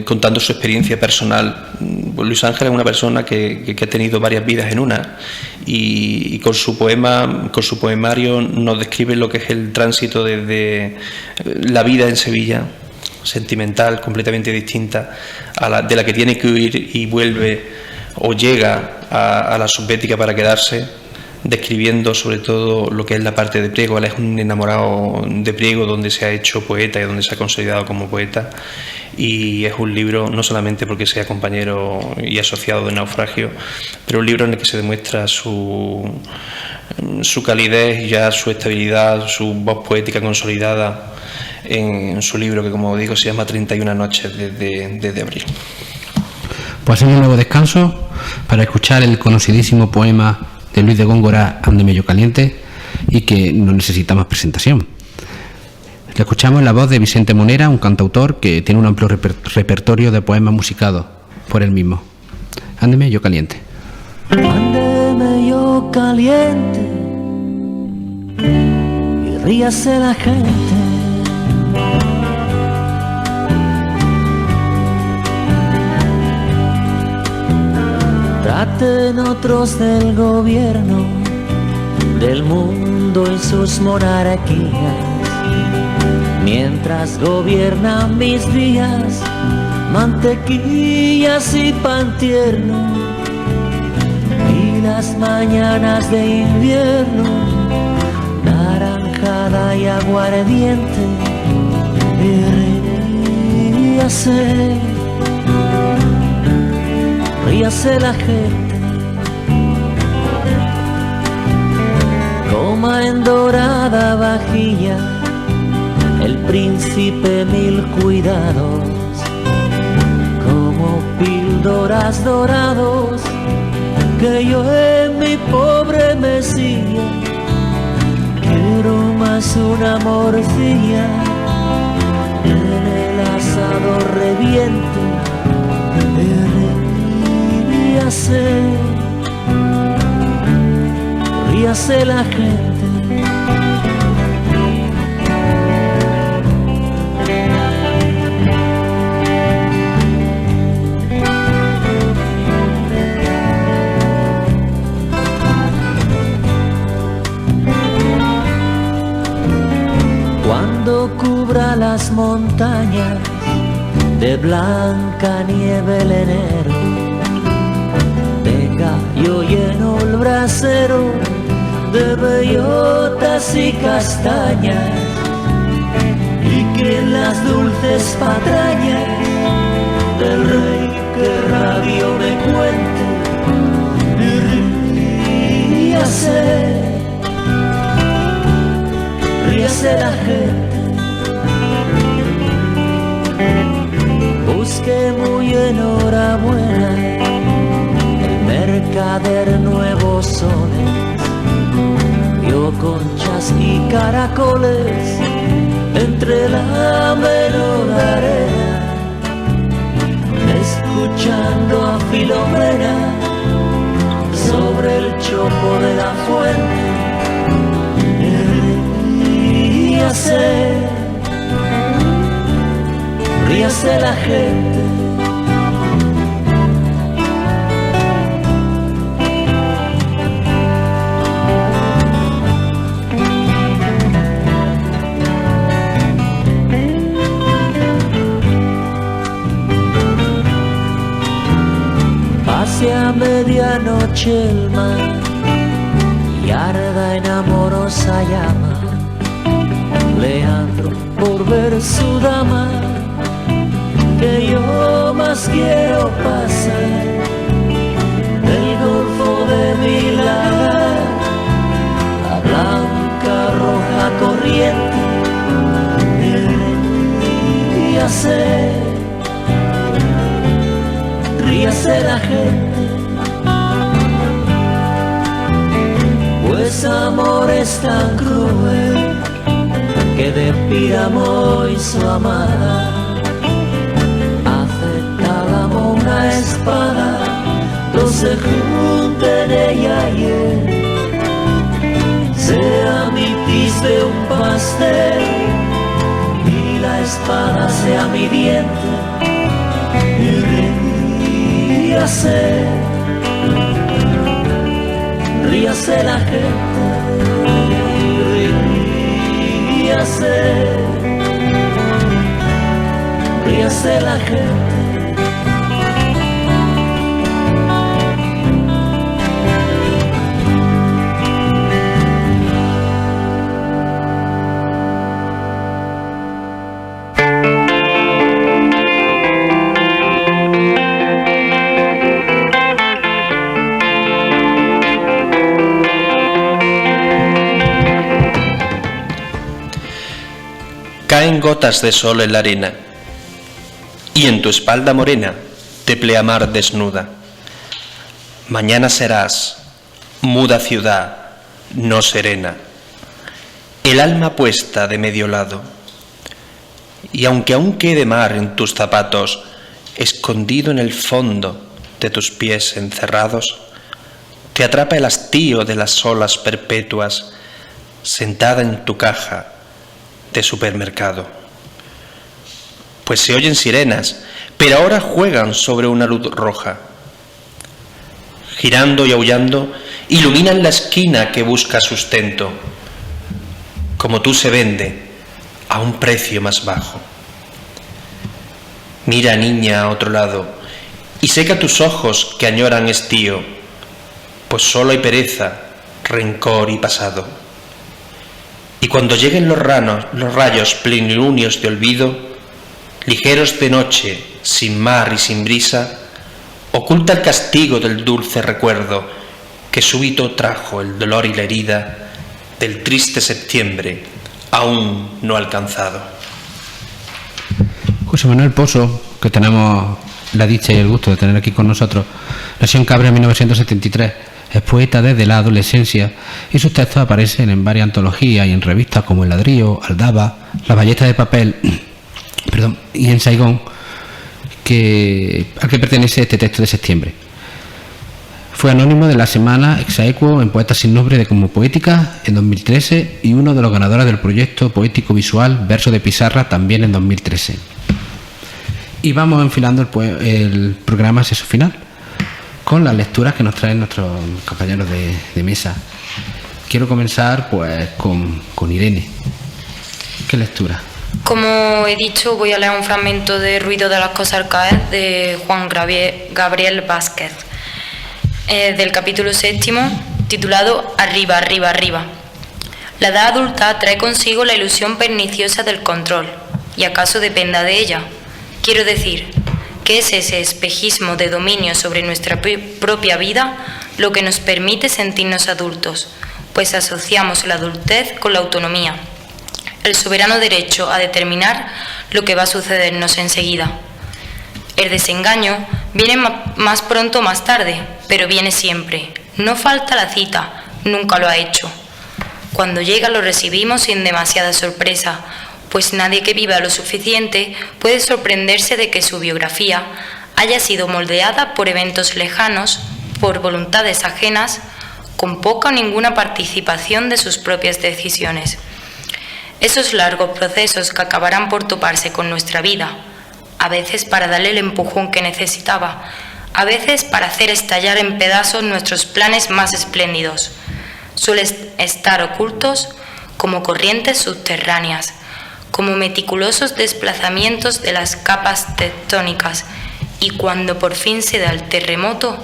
contando su experiencia personal. Luis Ángel es una persona que ha tenido varias vidas en una, y con su poemario nos describe lo que es el tránsito desde la vida en Sevilla, sentimental, completamente distinta de la que tiene que huir y vuelve o llega a la subbética para quedarse, describiendo sobre todo lo que es la parte de Priego. Él es un enamorado de Priego, donde se ha hecho poeta y donde se ha consolidado como poeta, y es un libro no solamente porque sea compañero y asociado de Naufragio, pero un libro en el que se demuestra su calidez, ya su estabilidad, su voz poética consolidada en su libro, que como digo se llama 31 noches desde abril. Pues hacemos un nuevo descanso para escuchar el conocidísimo poema de Luis de Góngora, Ándeme yo caliente, y que no necesita más presentación. Le escuchamos en la voz de Vicente Monera, un cantautor que tiene un amplio repertorio de poemas musicados por él mismo. Ándeme yo caliente. Ándeme yo caliente y ríase la gente. Traten otros del gobierno, del mundo y sus monarquías, mientras gobiernan mis días, mantequillas y pan tierno, y las mañanas de invierno, naranjada y aguardiente, y ríase la gente, coma en dorada vajilla el príncipe mil cuidados, como píldoras dorados que yo en mi pobre mesilla quiero más una morcilla, en el asado reviente, ríase la gente. Cuando cubra las montañas de blanca nieve el enero, yo lleno el brasero de bellotas y castañas, y que en las dulces patrañas del rey que radio me cuente, y ríase la gente. Busque muy enhorabuena mercader nuevos sones, vio conchas y caracoles entre la menor arena, escuchando a Filomena sobre el chopo de la fuente, ríase la gente. medianoche el mar y arda en amorosa llama. Leandro, por ver su dama, que yo más quiero pasar del golfo de Milán, la blanca roja corriente, ríase la gente, pues amor es tan cruel que de Píramo y su amada hace Tálamo una espada, dos se junten ella y él, sea mi tisbe un pastel y la espada sea mi diente, y ríase la gente, ríase la gente. Caen gotas de sol en la arena, y en tu espalda morena de pleamar desnuda. Mañana serás muda ciudad, no serena, el alma puesta de medio lado. Y aunque aún quede mar en tus zapatos, escondido en el fondo de tus pies encerrados, te atrapa el hastío de las olas perpetuas, sentada en tu caja de supermercado. Pues se oyen sirenas, pero ahora juegan sobre una luz roja. Girando y aullando, iluminan la esquina que busca sustento. Como tú se vende a un precio más bajo. Mira, niña, a otro lado, y seca tus ojos que añoran estío, pues solo hay pereza, rencor y pasado. Y cuando lleguen los rayos plenilunios de olvido, ligeros de noche, sin mar y sin brisa, oculta el castigo del dulce recuerdo que súbito trajo el dolor y la herida del triste septiembre aún no alcanzado. José Manuel Pozo, que tenemos la dicha y el gusto de tener aquí con nosotros, nació en Cabra en 1973. Es poeta desde la adolescencia y sus textos aparecen en varias antologías y en revistas como El Ladrillo, Aldaba, La Ballesta de Papel y en Saigón, al que pertenece este texto de septiembre. Fue anónimo de la semana Exaequo en Poetas sin Nombre de Como Poética en 2013 y uno de los ganadores del proyecto poético visual Verso de Pizarra también en 2013. Y vamos enfilando el programa hacia su final, con las lecturas que nos traen nuestros compañeros de mesa. Quiero comenzar pues con Irene. ¿Qué lectura? Como he dicho, voy a leer un fragmento de Ruido de las cosas al caer de Juan Gabriel Vázquez, del capítulo 7, titulado Arriba, arriba, arriba. La edad adulta trae consigo la ilusión perniciosa del control, y acaso dependa de ella. Quiero decir, que es ese espejismo de dominio sobre nuestra propia vida lo que nos permite sentirnos adultos, pues asociamos la adultez con la autonomía, el soberano derecho a determinar lo que va a sucedernos enseguida. El desengaño viene más pronto o más tarde, pero viene siempre. No falta la cita, nunca lo ha hecho. Cuando llega lo recibimos sin demasiada sorpresa, pues nadie que viva lo suficiente puede sorprenderse de que su biografía haya sido moldeada por eventos lejanos, por voluntades ajenas, con poca o ninguna participación de sus propias decisiones. Esos largos procesos que acabarán por toparse con nuestra vida, a veces para darle el empujón que necesitaba, a veces para hacer estallar en pedazos nuestros planes más espléndidos, suelen estar ocultos como corrientes subterráneas, como meticulosos desplazamientos de las capas tectónicas, y cuando por fin se da el terremoto,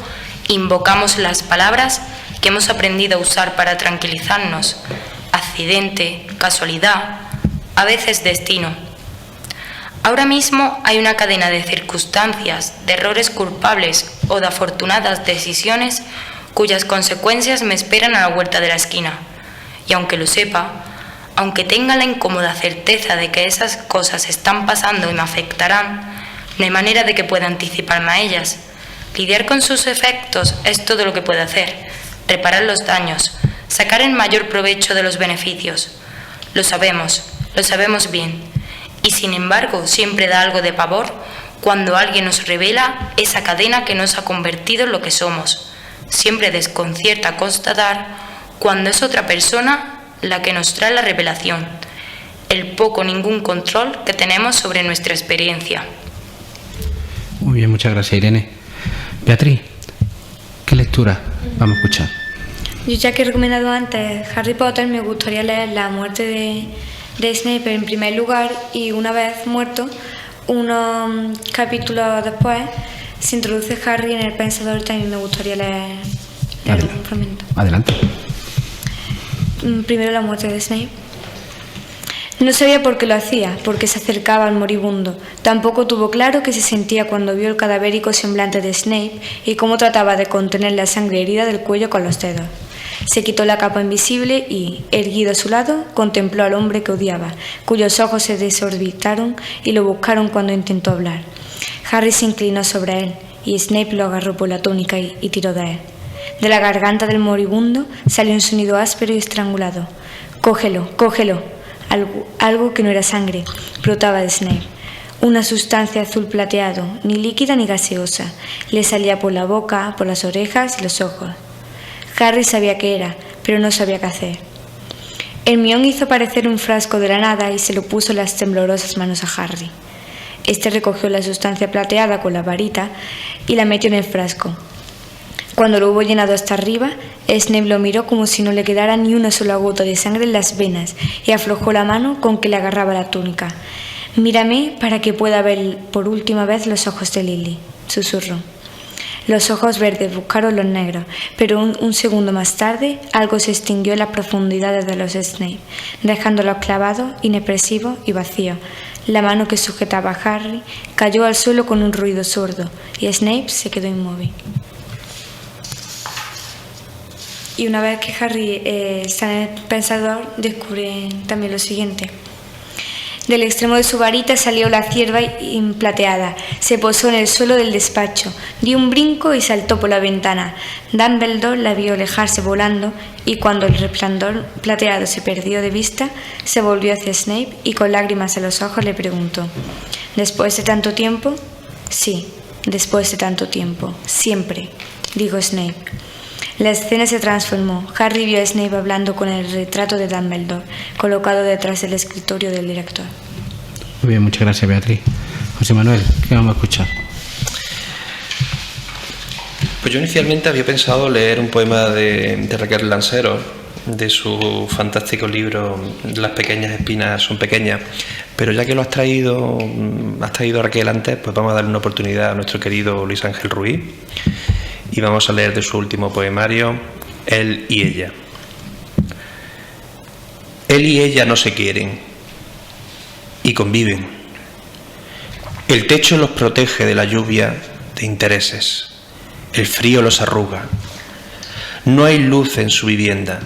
Invocamos las palabras que hemos aprendido a usar para tranquilizarnos: accidente, casualidad, a veces destino. Ahora mismo hay una cadena de circunstancias, de errores culpables o de afortunadas decisiones cuyas consecuencias me esperan a la vuelta de la esquina. Y aunque lo sepa, aunque tenga la incómoda certeza de que esas cosas están pasando y me afectarán, no hay manera de que pueda anticiparme a ellas. Lidiar con sus efectos es todo lo que puedo hacer: reparar los daños, sacar el mayor provecho de los beneficios. Lo sabemos bien. Y sin embargo, siempre da algo de pavor cuando alguien nos revela esa cadena que nos ha convertido en lo que somos. Siempre desconcierta constatar cuando es otra persona la que nos trae la revelación, el poco o ningún control que tenemos sobre nuestra experiencia. Muy bien, muchas gracias, Irene. Beatriz, ¿qué lectura vamos a escuchar? Yo, ya que he recomendado antes Harry Potter, me gustaría leer La muerte de Snape en primer lugar, y una vez muerto, unos capítulos después, se introduce Harry en El Pensador, y también me gustaría leer un fragmento. Adelante. Primero la muerte de Snape. No sabía por qué lo hacía, porque se acercaba al moribundo. Tampoco tuvo claro qué se sentía cuando vio el cadavérico semblante de Snape y cómo trataba de contener la sangre herida del cuello con los dedos. Se quitó la capa invisible y, erguido a su lado, contempló al hombre que odiaba, cuyos ojos se desorbitaron y lo buscaron cuando intentó hablar. Harry se inclinó sobre él y Snape lo agarró por la túnica y tiró de él. De la garganta del moribundo salió un sonido áspero y estrangulado. «Cógelo, cógelo». Algo que no era sangre brotaba de Snape. Una sustancia azul plateado, ni líquida ni gaseosa, le salía por la boca, por las orejas y los ojos. Harry sabía qué era, pero no sabía qué hacer. Hermione hizo aparecer un frasco de la nada y se lo puso en las temblorosas manos a Harry. Este recogió la sustancia plateada con la varita y la metió en el frasco. Cuando lo hubo llenado hasta arriba, Snape lo miró como si no le quedara ni una sola gota de sangre en las venas y aflojó la mano con que le agarraba la túnica. «Mírame para que pueda ver por última vez los ojos de Lily», susurró. Los ojos verdes buscaron los negros, pero un segundo más tarde algo se extinguió en las profundidades de los Snape, dejándolos clavados, inexpresivos y vacíos. La mano que sujetaba a Harry cayó al suelo con un ruido sordo y Snape se quedó inmóvil. Y una vez que Harry está en el Pensador, descubre también lo siguiente. Del extremo de su varita salió la cierva plateada, se posó en el suelo del despacho, dio un brinco y saltó por la ventana. Dumbledore la vio alejarse volando y cuando el resplandor plateado se perdió de vista, se volvió hacia Snape y con lágrimas en los ojos le preguntó: «¿Después de tanto tiempo?» «Sí, después de tanto tiempo, siempre», dijo Snape. La escena se transformó. Harry vio a Snape hablando con el retrato de Dumbledore, colocado detrás del escritorio del director. Muy bien, muchas gracias, Beatriz. José Manuel, ¿qué vamos a escuchar? Pues yo inicialmente había pensado leer un poema de Raquel Lansero, de su fantástico libro Las pequeñas espinas son pequeñas, pero ya que lo has traído Raquel antes, pues vamos a darle una oportunidad a nuestro querido Luis Ángel Ruiz. Y vamos a leer de su último poemario, Él y ella. Él y ella no se quieren y conviven. El techo los protege de la lluvia de intereses. El frío los arruga. No hay luz en su vivienda.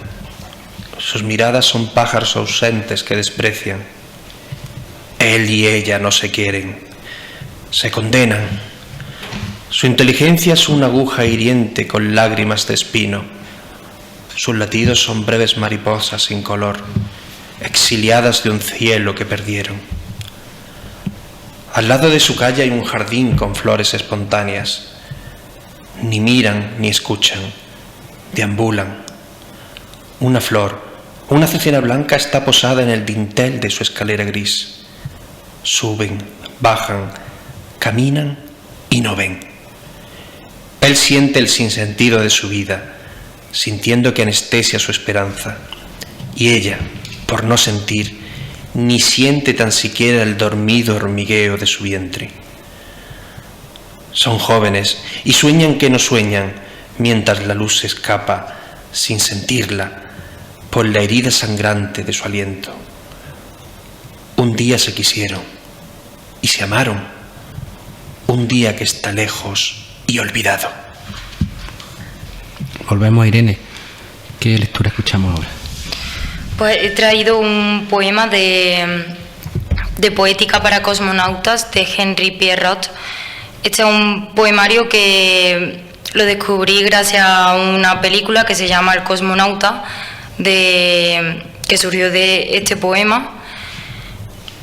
Sus miradas son pájaros ausentes que desprecian. Él y ella no se quieren. Se condenan. Su inteligencia es una aguja hiriente con lágrimas de espino. Sus latidos son breves mariposas sin color, exiliadas de un cielo que perdieron. Al lado de su calle hay un jardín con flores espontáneas. Ni miran ni escuchan, deambulan. Una flor, una azucena blanca está posada en el dintel de su escalera gris. Suben, bajan, caminan y no ven. Él siente el sinsentido de su vida, sintiendo que anestesia su esperanza, y ella, por no sentir, ni siente tan siquiera el dormido hormigueo de su vientre. Son jóvenes y sueñan que no sueñan, mientras la luz se escapa, sin sentirla, por la herida sangrante de su aliento. Un día se quisieron y se amaron, un día que está lejos y olvidado. Volvemos a Irene. ¿Qué lectura escuchamos ahora? Pues he traído un poema de poética para cosmonautas de Henry Pierrot. Este es un poemario que lo descubrí gracias a una película que se llama El cosmonauta, que surgió de este poema,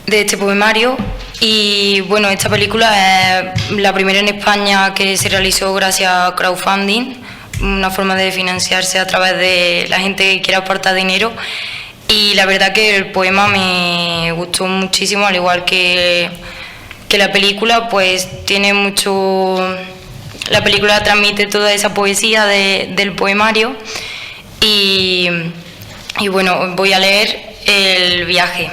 de este poemario. Y bueno, esta película es la primera en España que se realizó gracias a crowdfunding, una forma de financiarse a través de la gente que quiera aportar dinero. Y la verdad que el poema me gustó muchísimo, al igual que la película, pues tiene mucho... La película transmite toda esa poesía del poemario y bueno, voy a leer El viaje.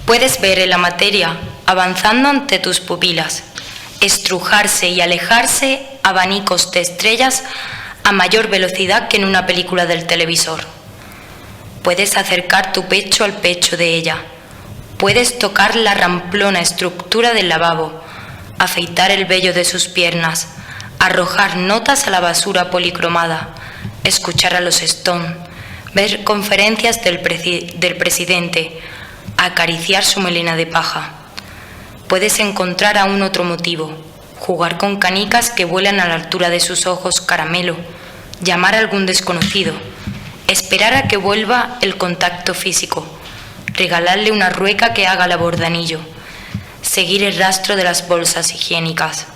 Puedes ver en la materia avanzando ante tus pupilas, estrujarse y alejarse abanicos de estrellas a mayor velocidad que en una película del televisor. Puedes acercar tu pecho al pecho de ella. Puedes tocar la ramplona estructura del lavabo, afeitar el vello de sus piernas, arrojar notas a la basura policromada, escuchar a los Stone, ver conferencias del presidente, acariciar su melena de paja. Puedes encontrar aún otro motivo, jugar con canicas que vuelan a la altura de sus ojos caramelo, llamar a algún desconocido, esperar a que vuelva el contacto físico, regalarle una rueca que haga labor de anillo, seguir el rastro de las bolsas higiénicas.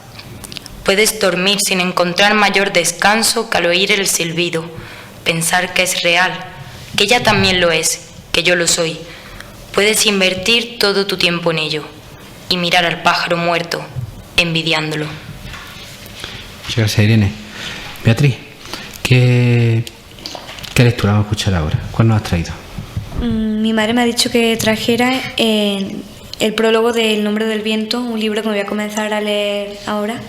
Puedes dormir sin encontrar mayor descanso que al oír el silbido, pensar que es real, que ella también lo es, que yo lo soy. Puedes invertir todo tu tiempo en ello y mirar al pájaro muerto, envidiándolo. Muchas gracias, Irene. Beatriz, ¿qué lectura vamos a escuchar ahora? ¿Cuál nos has traído? Mi madre me ha dicho que trajera el prólogo de El nombre del viento, un libro que me voy a comenzar a leer ahora.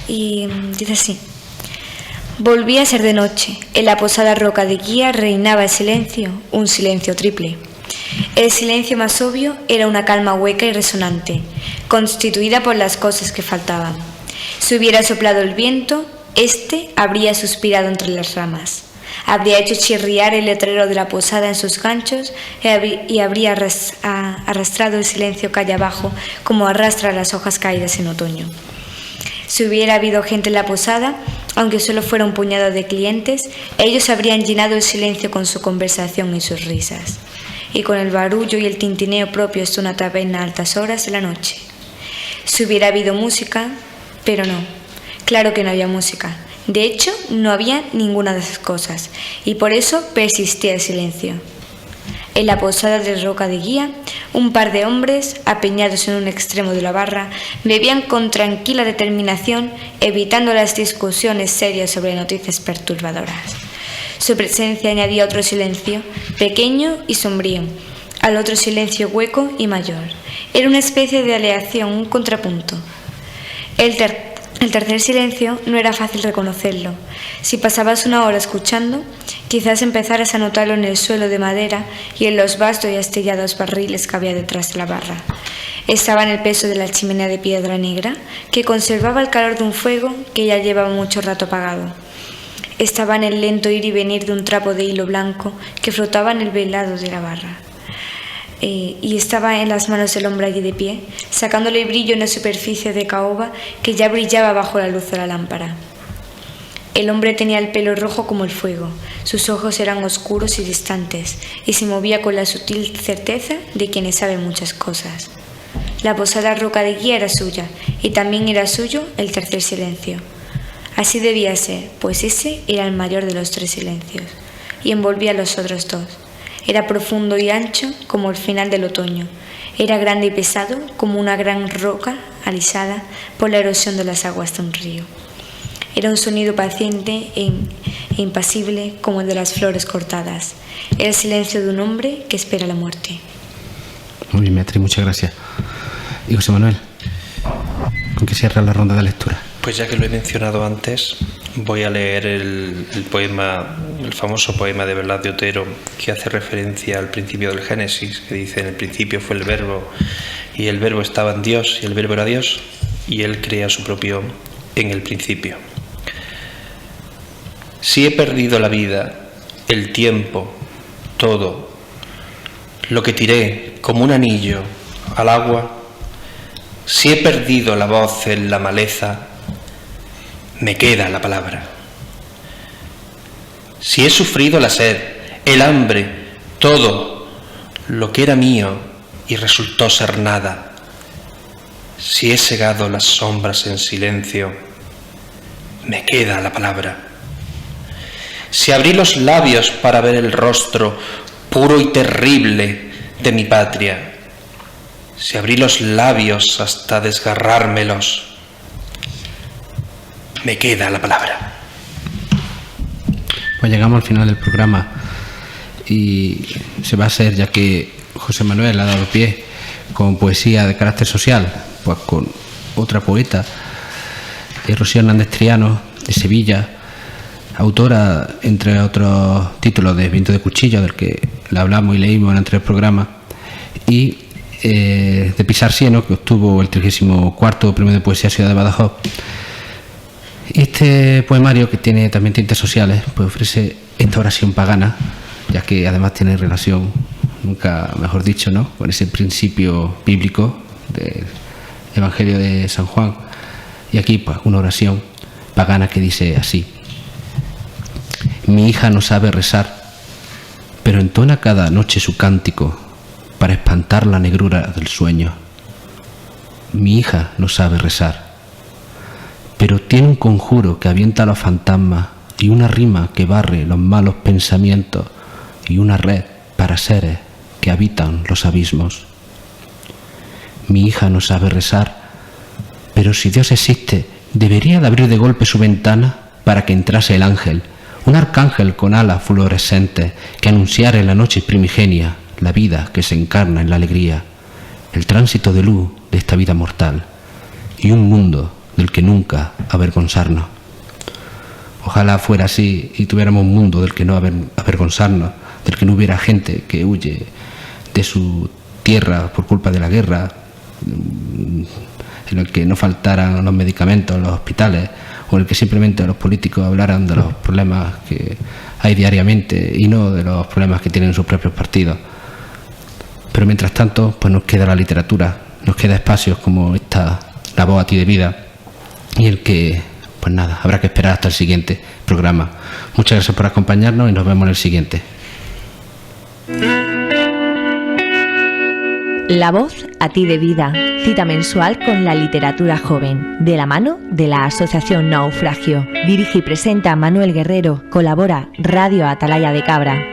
Y dice así: volvía a ser de noche. En la posada Roca de Guía reinaba el silencio, un silencio triple. El silencio más obvio era una calma hueca y resonante, constituida por las cosas que faltaban. Si hubiera soplado el viento, éste habría suspirado entre las ramas, habría hecho chirriar el letrero de la posada en sus ganchos y habría arrastrado el silencio calle abajo como arrastra las hojas caídas en otoño. Si hubiera habido gente en la posada, aunque solo fuera un puñado de clientes, ellos habrían llenado el silencio con su conversación y sus risas, y con el barullo y el tintineo propios de una taberna a altas horas de la noche. Si hubiera habido música, pero no, claro que no había música. De hecho, no había ninguna de esas cosas, y por eso persistía el silencio. En la posada de Roca de Guía, un par de hombres, apeñados en un extremo de la barra, bebían con tranquila determinación, evitando las discusiones serias sobre noticias perturbadoras. Su presencia añadía otro silencio, pequeño y sombrío, al otro silencio hueco y mayor. Era una especie de aleación, un contrapunto. El tercer silencio no era fácil reconocerlo. Si pasabas una hora escuchando, quizás empezaras a notarlo en el suelo de madera y en los vastos y astillados barriles que había detrás de la barra. Estaba en el peso de la chimenea de piedra negra, que conservaba el calor de un fuego que ya llevaba mucho rato apagado. Estaba en el lento ir y venir de un trapo de hilo blanco que flotaba en el velado de la barra. Y estaba en las manos del hombre allí de pie, sacándole brillo en la superficie de caoba que ya brillaba bajo la luz de la lámpara. El hombre tenía el pelo rojo como el fuego, sus ojos eran oscuros y distantes, y se movía con la sutil certeza de quienes saben muchas cosas. La posada Roca de Guía era suya, y también era suyo el tercer silencio. Así debía ser, pues ese era el mayor de los tres silencios, y envolvía a los otros dos. Era profundo y ancho como el final del otoño. Era grande y pesado como una gran roca alisada por la erosión de las aguas de un río. Era un sonido paciente e impasible como el de las flores cortadas. Era el silencio de un hombre que espera la muerte. Muy bien, Beatriz, muchas gracias. Y José Manuel, ¿con qué cierra la ronda de lectura? Pues ya que lo he mencionado antes, voy a leer el poema, el famoso poema de Blas de Otero, que hace referencia al principio del Génesis, que dice: en el principio fue el Verbo, y el Verbo estaba en Dios, y el Verbo era Dios, y Él crea su propio en el principio. Si he perdido la vida, el tiempo, todo, lo que tiré como un anillo al agua, si he perdido la voz en la maleza, me queda la palabra. Si he sufrido la sed, el hambre, todo lo que era mío y resultó ser nada, si he segado las sombras en silencio, me queda la palabra. Si abrí los labios para ver el rostro puro y terrible de mi patria, si abrí los labios hasta desgarrármelos, me queda la palabra. Pues llegamos al final del programa y se va a hacer, ya que José Manuel ha dado pie con poesía de carácter social, pues con otra poeta, Rocío Hernández Triano, de Sevilla, autora, entre otros títulos, de Viento de Cuchillo, del que le hablamos y leímos en el anterior programa, y de Pisar Cieno, que obtuvo el 34º Premio de Poesía Ciudad de Badajoz. Este poemario, que tiene también tintes sociales, pues ofrece esta oración pagana, ya que además tiene relación, nunca mejor dicho, ¿no?, con ese principio bíblico del Evangelio de San Juan. Y aquí, pues, una oración pagana que dice así: mi hija no sabe rezar, pero entona cada noche su cántico para espantar la negrura del sueño. Mi hija no sabe rezar, pero tiene un conjuro que avienta a los fantasmas y una rima que barre los malos pensamientos y una red para seres que habitan los abismos. Mi hija no sabe rezar, pero si Dios existe, debería de abrir de golpe su ventana para que entrase el ángel, un arcángel con alas fluorescentes que anunciara en la noche primigenia la vida que se encarna en la alegría, el tránsito de luz de esta vida mortal y un mundo del que nunca avergonzarnos. Ojalá fuera así y tuviéramos un mundo del que no avergonzarnos, del que no hubiera gente que huye de su tierra por culpa de la guerra, en el que no faltaran los medicamentos en los hospitales, o en el que simplemente los políticos hablaran de los problemas que hay diariamente y no de los problemas que tienen sus propios partidos. Pero mientras tanto, pues nos queda la literatura, nos queda espacios como esta, La Voz a ti de vida, y el que, pues nada, habrá que esperar hasta el siguiente programa. Muchas gracias por acompañarnos y nos vemos en el siguiente. La Voz a ti de vida, cita mensual con la literatura joven, de la mano de la Asociación Naufragio. Dirige y presenta Manuel Guerrero, colabora Radio Atalaya de Cabra.